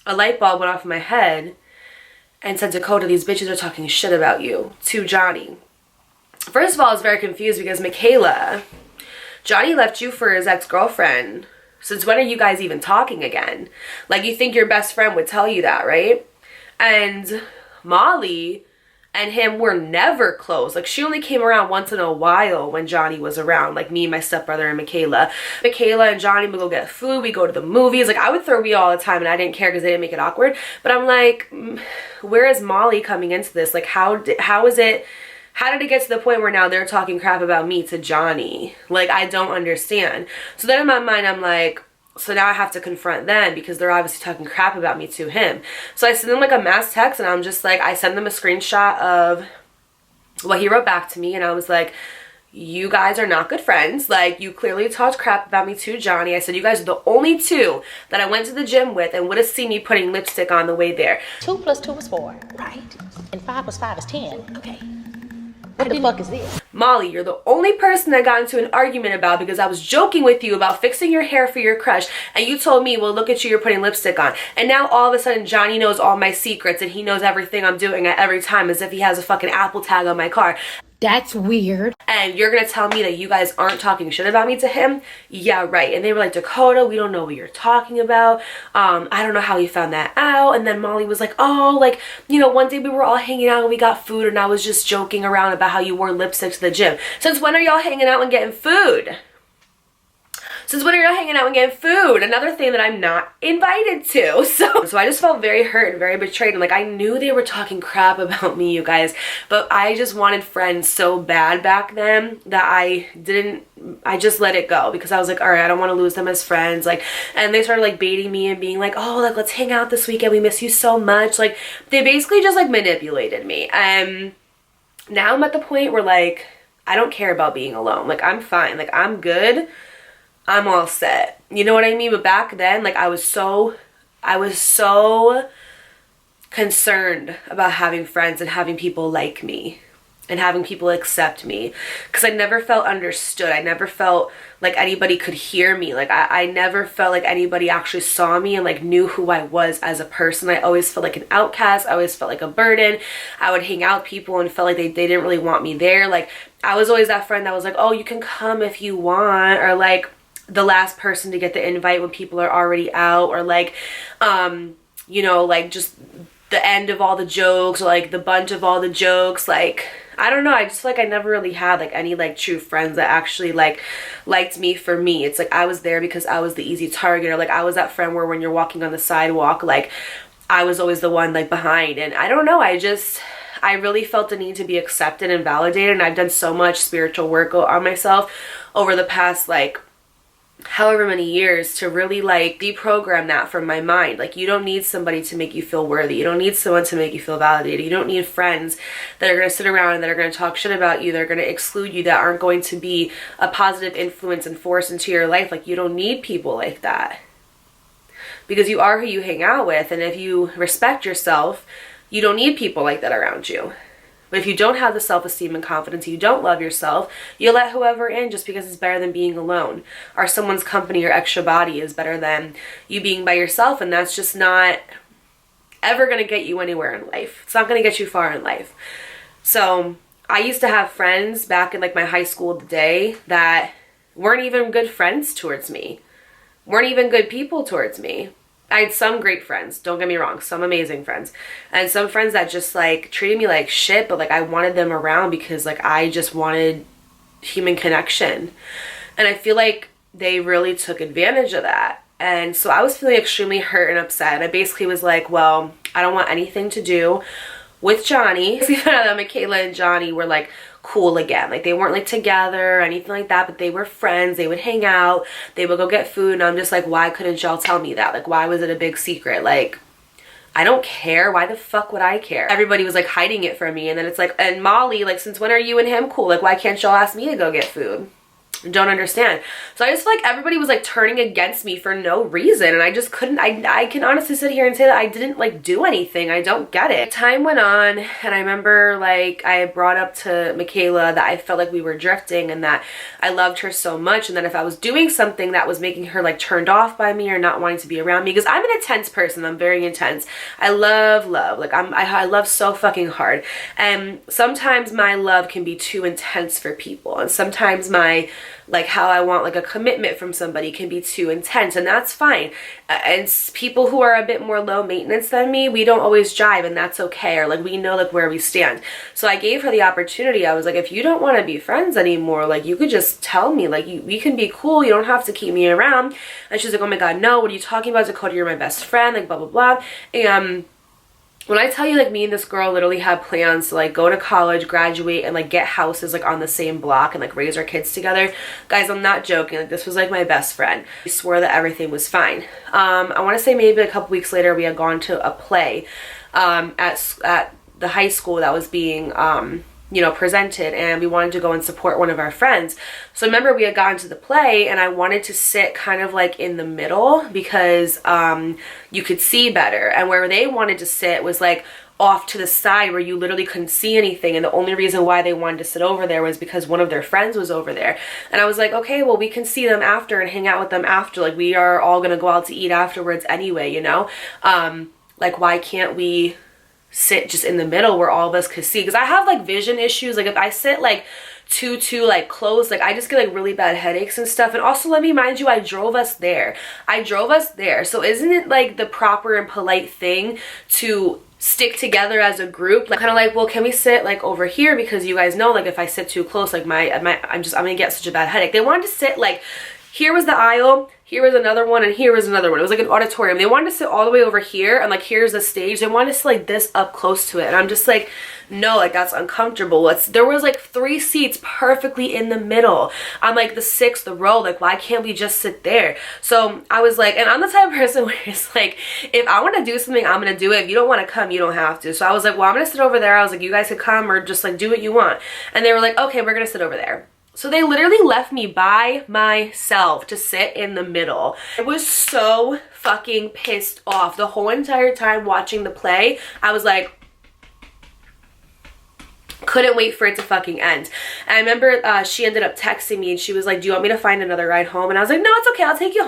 a light bulb went off in my head and said, Dakota, these bitches are talking shit about you to Johnny. First of all, I was very confused because Michaela, Johnny left you for his ex-girlfriend. Since when are you guys even talking again? Like, you think your best friend would tell you that, right? And Molly and him were never close. Like, she only came around once in a while when Johnny was around, like me, my stepbrother, and Michaela. Michaela and Johnny would go get food, we go to the movies. Like, I would throw me all the time, and I didn't care because they didn't make it awkward. But I'm like, where is Molly coming into this? Like, how did it get to the point where now they're talking crap about me to Johnny? Like, I don't understand. So then in my mind, I'm like, so now I have to confront them because they're obviously talking crap about me to him. So I send them like a mass text, and I'm just like, I send them a screenshot of what he wrote back to me, and I was like, you guys are not good friends. Like, you clearly talked crap about me to Johnny. I said you guys are the only two that I went to the gym with and would have seen me putting lipstick on the way there. 2 + 2 is 4, right? And 5 + 5 is 10. Okay. What the fuck is this? Molly, you're the only person I got into an argument about because I was joking with you about fixing your hair for your crush, and you told me, well, look at you, you're putting lipstick on. And now all of a sudden Johnny knows all my secrets and he knows everything I'm doing at every time as if he has a fucking Apple tag on my car. That's weird. And you're gonna tell me that you guys aren't talking shit about me to him? Yeah, right. And they were like, Dakota, we don't know what you're talking about. I don't know how you found that out. And then Molly was like, oh, like, you know, one day we were all hanging out and we got food and I was just joking around about how you wore lipstick to the gym. Since when are y'all hanging out and getting food? Since when are y'all hanging out and getting food? Another thing that I'm not invited to. So I just felt very hurt and very betrayed. And like, I knew they were talking crap about me, you guys, but I just wanted friends so bad back then that I just let it go because I was like, all right, I don't want to lose them as friends. Like, and they started like baiting me and being like, oh, like, let's hang out this weekend. We miss you so much. Like, they basically just like manipulated me. And now I'm at the point where like, I don't care about being alone. Like, I'm fine. Like, I'm good. I'm all set. You know what I mean? But back then, like, I was so concerned about having friends and having people like me and having people accept me because I never felt understood. I never felt like anybody could hear me. Like, I never felt like anybody actually saw me and like knew who I was as a person. I always felt like an outcast. I always felt like a burden. I would hang out with people and felt like they didn't really want me there. Like, I was always that friend that was like, oh, you can come if you want, or like the last person to get the invite when people are already out, or like, you know, like just the end of all the jokes, or like the bunch of all the jokes. Like, I don't know, I just like I never really had like any like true friends that actually like liked me for me. It's like I was there because I was the easy target, or like I was that friend where when you're walking on the sidewalk, like I was always the one like behind. And I don't know, I really felt the need to be accepted and validated, and I've done so much spiritual work on myself over the past like however many years to really like deprogram that from my mind. Like, you don't need somebody to make you feel worthy. You don't need someone to make you feel validated. You don't need friends that are going to sit around and that are going to talk shit about you, that are going to exclude you, that aren't going to be a positive influence and force into your life. Like, you don't need people like that because you are who you hang out with. And if you respect yourself, you don't need people like that around you. But if you don't have the self-esteem and confidence, you don't love yourself, you'll let whoever in just because it's better than being alone. Or someone's company or extra body is better than you being by yourself, and that's just not ever going to get you anywhere in life. It's not going to get you far in life. So I used to have friends back in like my high school day that weren't even good friends towards me, weren't even good people towards me. I had some great friends, don't get me wrong, some amazing friends, and some friends that just like treated me like shit, but like I wanted them around because like I just wanted human connection. And I feel like they really took advantage of that. And so I was feeling extremely hurt and upset. I basically was like, well, I don't want anything to do with Johnny. We found out that Michaela and Johnny were like cool again. Like, they weren't like together or anything like that, but they were friends. They would hang out, they would go get food, and I'm just like, why couldn't y'all tell me that? Like, why was it a big secret? Like, I don't care. Why the fuck would I care? Everybody was like hiding it from me. And then it's like, and Molly, like, since when are you and him cool? Like, why can't y'all ask me to go get food? Don't understand. So I just feel like everybody was like turning against me for no reason, and I just couldn't, I can honestly sit here and say that I didn't like do anything. I don't get it. Time went on, and I remember like I brought up to Michaela that I felt like we were drifting and that I loved her so much, and that if I was doing something that was making her like turned off by me or not wanting to be around me, because I'm an intense person, I'm very intense. I love like I love so fucking hard, and sometimes my love can be too intense for people, and sometimes my like how I want like a commitment from somebody can be too intense, and that's fine. And people who are a bit more low maintenance than me, we don't always jive, and that's okay, or like we know like where we stand. So I gave her the opportunity. I was like, if you don't want to be friends anymore, like you could just tell me, like we can be cool, you don't have to keep me around. And she's like, oh my god, no, what are you talking about, Dakota? You're my best friend, like blah blah blah. And when I tell you, like, me and this girl literally had plans to like go to college, graduate, and like get houses like on the same block and like raise our kids together, guys, I'm not joking. Like, this was like my best friend. I swore that everything was fine. I want to say maybe a couple weeks later we had gone to a play at the high school that was being you know, presented, and we wanted to go and support one of our friends. So remember, we had gotten to the play and I wanted to sit kind of like in the middle because you could see better, and where they wanted to sit was like off to the side where you literally couldn't see anything, and the only reason why they wanted to sit over there was because one of their friends was over there. And I was like, okay, well, we can see them after and hang out with them after, like we are all gonna go out to eat afterwards anyway, you know. Like, why can't we sit just in the middle where all of us could see? Because I have like vision issues. Like if I sit like too like close, like I just get like really bad headaches and stuff. And also, let me mind you, I drove us there. So isn't it like the proper and polite thing to stick together as a group? Like kind of like, well, can we sit like over here, because you guys know, like if I sit too close, like I'm gonna get such a bad headache. They wanted to sit like, here was the aisle, here was another one, and here was another one. It was like an auditorium. They wanted to sit all the way over here, and like here's the stage. They wanted to sit like this up close to it, and I'm just like, no, like that's uncomfortable. There was like 3 seats perfectly in the middle. I'm like the 6th row. Like, why can't we just sit there? So I was like, and I'm the type of person where it's like, if I want to do something, I'm gonna do it. If you don't want to come, you don't have to. So I was like, well, I'm gonna sit over there. I was like, you guys could come or just like do what you want. And they were like, okay, we're gonna sit over there. So they literally left me by myself to sit in the middle. I was so fucking pissed off the whole entire time watching the play. I was like, couldn't wait for it to fucking end. And I remember she ended up texting me and she was like, do you want me to find another ride home? And I was like, no, it's okay, I'll take you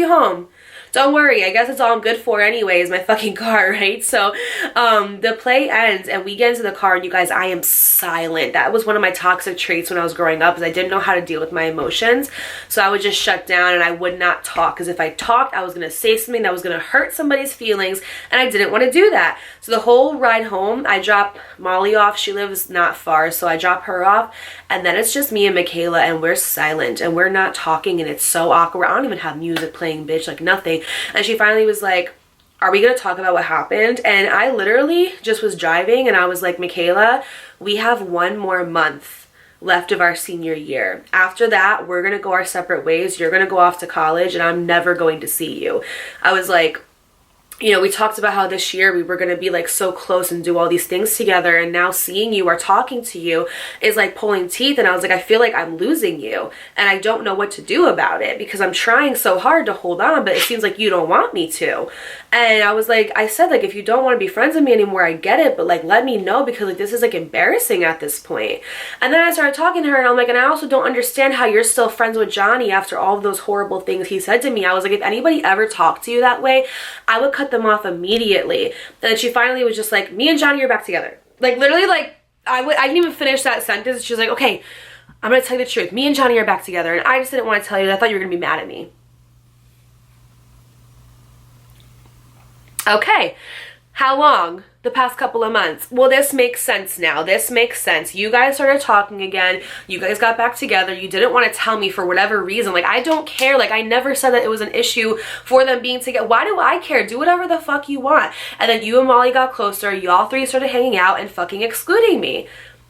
home. Don't worry, I guess it's all I'm good for anyways, my fucking car, right? So the play ends and we get into the car, and you guys, I am silent. That was one of my toxic traits when I was growing up, is I didn't know how to deal with my emotions. So I would just shut down and I would not talk, because if I talked, I was gonna say something that was gonna hurt somebody's feelings, and I didn't want to do that. So the whole ride home, I drop Molly off. She lives not far, so I drop her off, and then it's just me and Michaela, and we're silent and we're not talking, and it's so awkward. I don't even have music playing, bitch, like nothing. And she finally was like, are we gonna talk about what happened? And I literally just was driving and I was like, Michaela, we have 1 more month left of our senior year. After that, we're gonna go our separate ways. You're gonna go off to college and I'm never going to see you. I was like, you know, we talked about how this year we were going to be like so close and do all these things together, and now seeing you or talking to you is like pulling teeth. And I was like, I feel like I'm losing you and I don't know what to do about it, because I'm trying so hard to hold on, but it seems like you don't want me to. And I was like, I said, like, if you don't want to be friends with me anymore, I get it, but like let me know, because like this is like embarrassing at this point. And then I started talking to her and I'm like, and I also don't understand how you're still friends with Johnny after all of those horrible ththings he said to me. I was like, if anybody ever talked to you that way, I would cut them off immediately. And then she finally was just like, me and Johnny are back together. Like literally, like I didn't even finish that sentence. She was like, okay, I'm gonna tell you the truth. Me and Johnny are back together. And I just didn't want to tell you. I thought you were gonna be mad at me. Okay, how long? The past couple of months. Well, this makes sense now. This makes sense. You guys started talking again. You guys got back together. You didn't want to tell me for whatever reason. Like, I don't care. Like, I never said that it was an issue for them being together. Why do I care? Do whatever the fuck you want. And then you and Molly got closer. Y'all 3 started hanging out and fucking excluding me.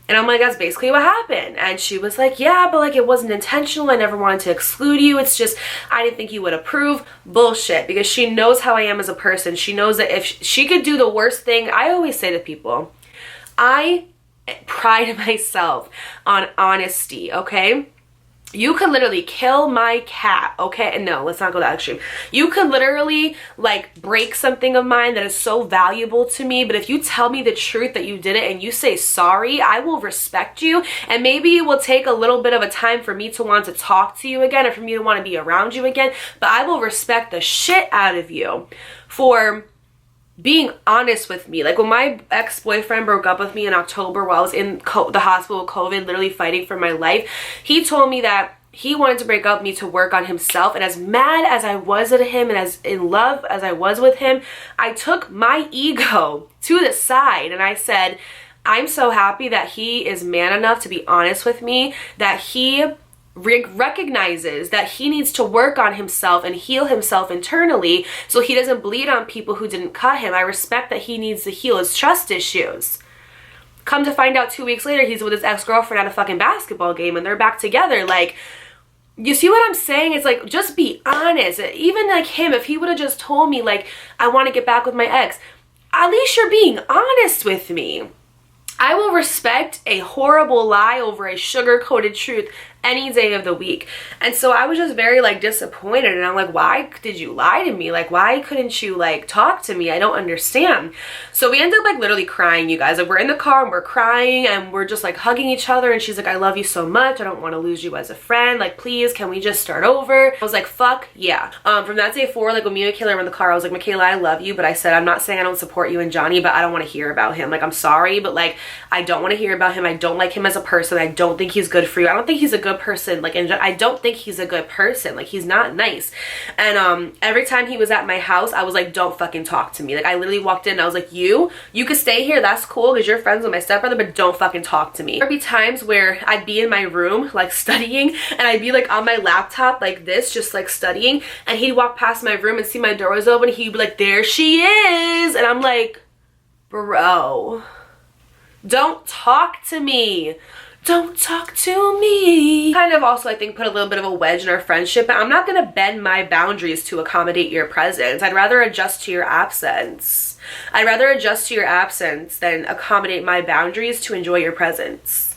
And I'm like, that's basically what happened. And she was like, yeah, but like it wasn't intentional. I never wanted to exclude you. It's just, I didn't think you would approve. Bullshit. Because she knows how I am as a person. She knows that if she could do the worst thing, I always say to people, I pride myself on honesty, okay? You could literally kill my cat, okay? No, let's not go that extreme. You could literally like break something of mine that is so valuable to me, but if you tell me the truth that you did it and you say sorry, I will respect you. And maybe it will take a little bit of a time for me to want to talk to you again or for me to want to be around you again, but I will respect the shit out of you for being honest with me. Like when my ex-boyfriend broke up with me in October while I was in the hospital with COVID, literally fighting for my life, he told me that he wanted to break up with me to work on himself. And as mad as I was at him and as in love as I was with him, I took my ego to the side and I said, I'm so happy that he is man enough to be honest with me, that he recognizes that he needs to work on himself and heal himself internally so he doesn't bleed on people who didn't cut him. I respect that he needs to heal his trust issues. Come to find out 2 weeks later, he's with his ex-girlfriend at a fucking basketball game and they're back together. Like, you see what I'm saying? It's like, just be honest. Even like him, if he would have just told me like, I want to get back with my ex, at least you're being honest with me. I will respect a horrible lie over a sugar-coated truth any day of the week. And so I was just very like disappointed, and I'm like, why did you lie to me? Like, why couldn't you like talk to me? I don't understand. So we end up like literally crying, you guys. Like, we're in the car and we're crying and we're just like hugging each other, and she's like, I love you so much, I don't want to lose you as a friend, like please can we just start over? I was like, fuck yeah. From that day forward, like when me and Michaela were in the car, I was like, Michaela, I love you, but I said, I'm not saying I don't support you and Johnny, but I don't want to hear about him. Like, I'm sorry, but like I don't want to hear about him. I don't like him as a person. I don't think he's good for you. I don't think he's a good person. Like, I don't think he's a good person. Like, he's not nice. And every time he was at my house, I was like, don't fucking talk to me. Like, I literally walked in and I was like, you could stay here, that's cool because you're friends with my stepbrother, but don't fucking talk to me. There'd be times where I'd be in my room like studying, and I'd be like on my laptop like this, just like studying, and he'd walk past my room and see my door was open, and he'd be like, there she is, and I'm like, bro, don't talk to me. Don't talk to me. Kind of also, I think, put a little bit of a wedge in our friendship. I'm not gonna bend my boundaries to accommodate your presence. I'd rather adjust to your absence. I'd rather adjust to your absence than accommodate my boundaries to enjoy your presence.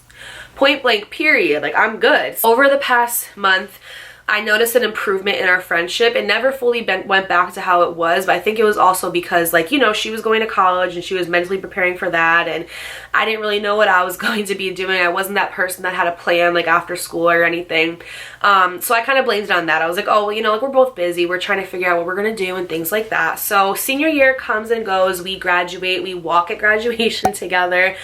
Point blank, period. Like, I'm good. Over the past month, I noticed an improvement in our friendship. It never fully went back to how it was, but I think it was also because, like, you know, she was going to college and she was mentally preparing for that, and I didn't really know what I was going to be doing. I wasn't that person that had a plan like after school or anything. So I kind of blamed it on that. I was like, oh, well, you know, like, we're both busy. We're trying to figure out what we're going to do and things like that. So senior year comes and goes. We graduate. We walk at graduation together,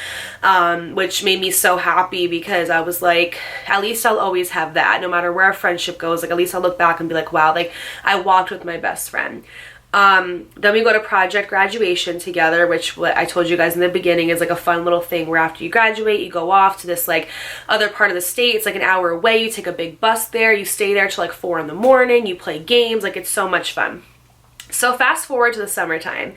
which made me so happy because I was like, at least I'll always have that. No matter where our friendship goes, like, at least I'll look back and be like, wow, like, I walked with my best friend. Then we go to project graduation together, which what I told you guys in the beginning is like a fun little thing where after you graduate, you go off to this like other part of the state. It's like an hour away. You take a big bus there. You stay there till like 4 in the morning. You play games. Like, it's so much fun. So fast forward to the summertime,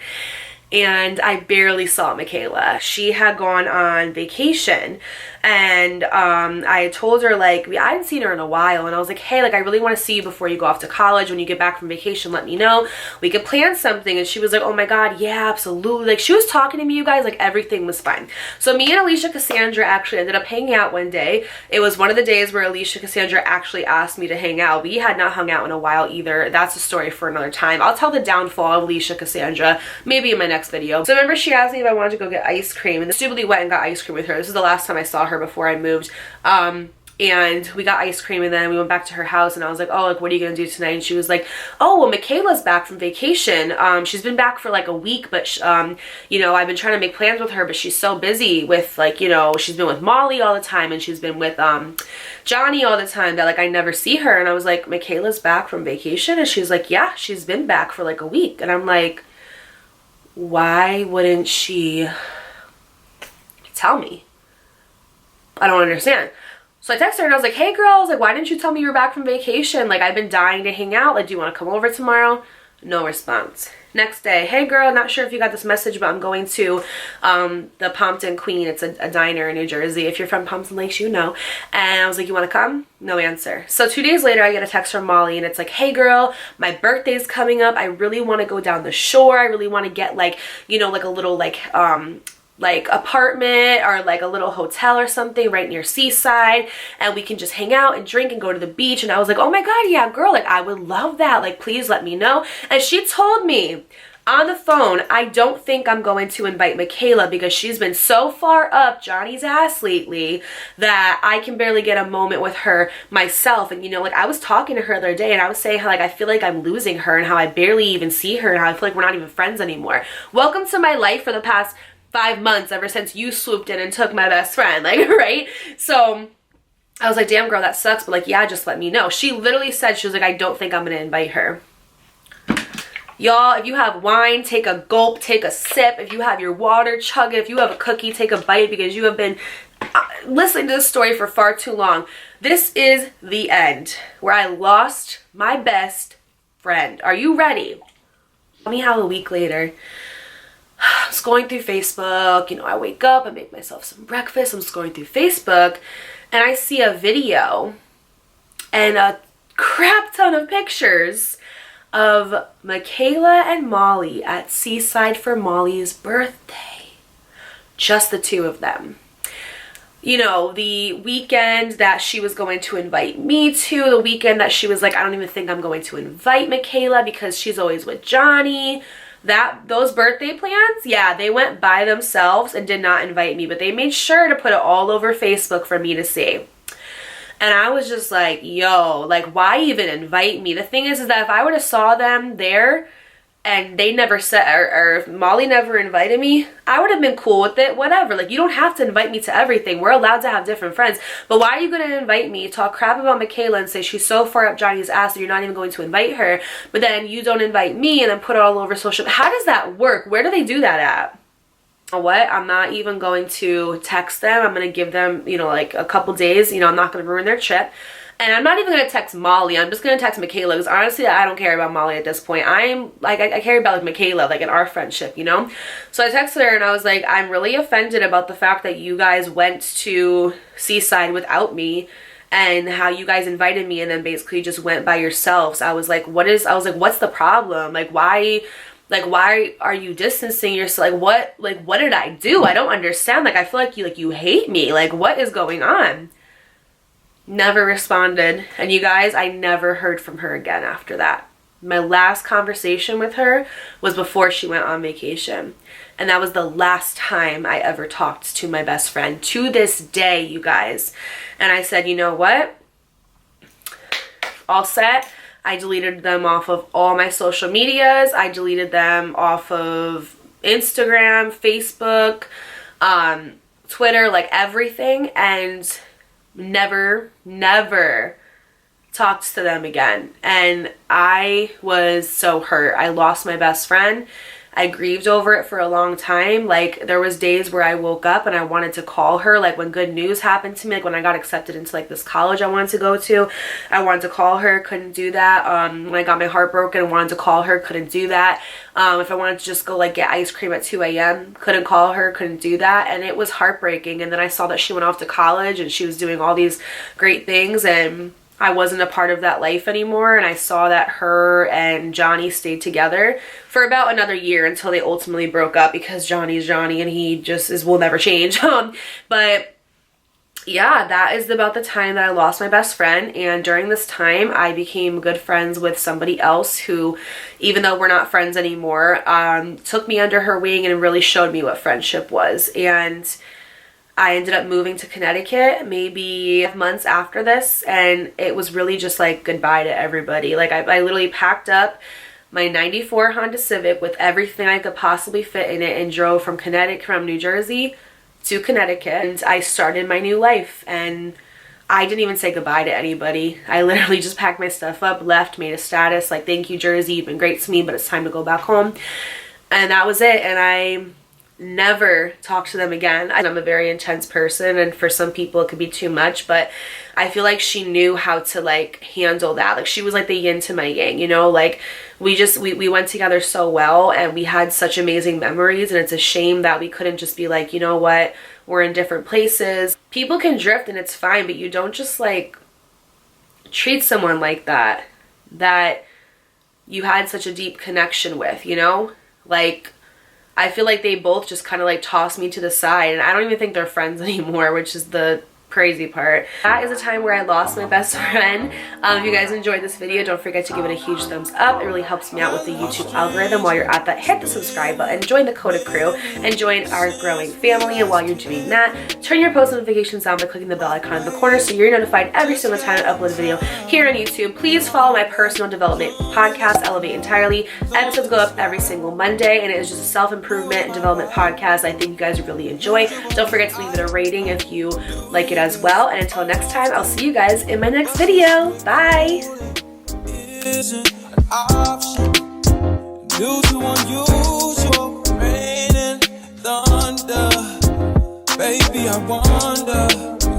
and I barely saw Michaela. She had gone on vacation, and I told her, like, I hadn't seen her in a while, and I was like, hey, like, I really want to see you before you go off to college. When you get back from vacation, let me know. We could plan something. And she was like, oh my god, yeah, absolutely. Like, she was talking to me, you guys, like, everything was fine. So me and Alicia Cassandra actually ended up hanging out one day. It was one of the days where Alicia Cassandra actually asked me to hang out. We had not hung out in a while either. That's a story for another time. I'll tell the downfall of Alicia Cassandra maybe in my next video. So remember, she asked me if I wanted to go get ice cream, and I stupidly went and got ice cream with her. This is the last time I saw her before I moved. And we got ice cream, and then we went back to her house, and I was like, oh, like, what are you gonna do tonight? And she was like, oh, well, Michaela's back from vacation. She's been back for like a week, but you know, I've been trying to make plans with her, but she's so busy with, like, you know, she's been with Molly all the time, and she's been with Johnny all the time, that like I never see her. And I was like, Michaela's back from vacation? And she's like, yeah, she's been back for like a week. And I'm like, why wouldn't she tell me? I don't understand. So I texted her and I was like, hey girl, I was like, why didn't you tell me you were back from vacation? Like, I've been dying to hang out. Like, do you want to come over tomorrow? No response. Next day, hey girl, not sure if you got this message, but I'm going to the Pompton Queen. It's a diner in New Jersey. If you're from Pompton Lakes, you know. And I was like, you want to come? No answer. So 2 days later, I get a text from Molly, and it's like, hey girl, my birthday's coming up. I really want to go down the shore. I really want to get, like, you know, like a little like apartment or like a little hotel or something right near Seaside, and we can just hang out and drink and go to the beach. And I was like, oh my god, yeah girl, like, I would love that. Like, please let me know. And she told me on the phone, I don't think I'm going to invite Michaela because she's been so far up Johnny's ass lately that I can barely get a moment with her myself. And, you know, like, I was talking to her the other day, and I was saying how, like, I feel like I'm losing her and how I barely even see her and how I feel like we're not even friends anymore. Welcome to my life for the past 5 months, ever since you swooped in and took my best friend, like, right? So I was like, damn girl, that sucks, but like, yeah, just let me know. She literally said, she was like, I don't think I'm gonna invite her. Y'all, if you have wine, take a gulp, take a sip. If you have your water, chug it. If you have a cookie, take a bite, because you have been listening to this story for far too long. This is the end, where I lost my best friend. Are you ready? Tell me how a week later, I was going through Facebook, you know, I wake up, I make myself some breakfast, I'm scrolling through Facebook, and I see a video and a crap ton of pictures of Michaela and Molly at Seaside for Molly's birthday. just the two of them. You know, the weekend that she was going to invite me to, the weekend that she was like, I don't even think I'm going to invite Michaela because she's always with Johnny. Those birthday plans, yeah, they went by themselves and did not invite me, but they made sure to put it all over Facebook for me to see. And I was just like, yo, like, why even invite me? The thing is that if I would have saw them there and they never said, or if Molly never invited me, I would have been cool with it, whatever. Like, you don't have to invite me to everything. We're allowed to have different friends. But why are you going to invite me, talk crap about Michaela and say she's so far up Johnny's ass that you're not even going to invite her, but then you don't invite me and then put it all over social? How does that work? Where do they do that at? You know what? I'm not even going to text them. I'm going to give them, you know, like a couple days. You know, I'm not going to ruin their trip. And I'm not even going to text Molly. I'm just going to text Michaela because honestly, I don't care about Molly at this point. I'm like, I care about like Michaela, like in our friendship, you know? So I texted her and I was like, I'm really offended about the fact that you guys went to Seaside without me and how you guys invited me and then basically just went by yourselves. I was like, what's the problem? Like, why are you distancing yourself? What did I do? I don't understand. Like, I feel like you hate me. Like, what is going on? Never responded. And you guys, I never heard from her again after that. My last conversation with her was before she went on vacation. And that was the last time I ever talked to my best friend. To this day, you guys. And I said, you know what? All set. I deleted them off of all my social medias. I deleted them off of Instagram, Facebook, Twitter, like everything. And never talked to them again. And I was so hurt. I lost my best friend. I grieved over it for a long time. Like, there was days where I woke up and I wanted to call her. Like, when good news happened to me, like when I got accepted into like this college I wanted to go to, I wanted to call her, couldn't do that. When I got my heart broken, I wanted to call her, couldn't do that. If I wanted to just go like get ice cream at 2 a.m., couldn't call her, couldn't do that. And it was heartbreaking. And then I saw that she went off to college and she was doing all these great things, and I wasn't a part of that life anymore. And I saw that her and Johnny stayed together for about another year until they ultimately broke up because Johnny's Johnny and he just will never change. But yeah, that is about the time that I lost my best friend. And during this time, I became good friends with somebody else who, even though we're not friends anymore, took me under her wing and really showed me what friendship was. And I ended up moving to Connecticut maybe months after this, and it was really just like goodbye to everybody. Like, I literally packed up my 94 Honda Civic with everything I could possibly fit in it and drove from New Jersey to Connecticut, and I started my new life. And I didn't even say goodbye to anybody. I literally just packed my stuff up, left, made a status like, thank you Jersey, you've been great to me, but it's time to go back home. And that was it. And I never talked to them again. I'm a very intense person, and for some people it could be too much, but I feel like she knew how to like handle that. Like, she was like the yin to my yang, you know? Like, we went together so well and we had such amazing memories, and it's a shame that we couldn't just be like, you know what, we're in different places. People can drift and it's fine, but you don't just like treat someone like that you had such a deep connection with, you know? Like, I feel like they both just kind of like tossed me to the side, and I don't even think they're friends anymore, which is the crazy part. That is a time where I lost my best friend. If you guys enjoyed this video, don't forget to give it a huge thumbs up. It really helps me out with the YouTube algorithm. While you're at that, hit the subscribe button, join the Coda crew, and join our growing family. And while you're doing that, turn your post notifications on by clicking the bell icon in the corner so you're notified every single time I upload a video here on YouTube. Please follow my personal development podcast, Elevate Entirely. Episodes go up every single Monday, and it is just a self-improvement and development podcast I think you guys really enjoy. Don't forget to leave it a rating if you like it as well. And until next time, I'll see you guys in my next video. Bye. Isn't an option due to unusual rain and thunder. Baby, I wonder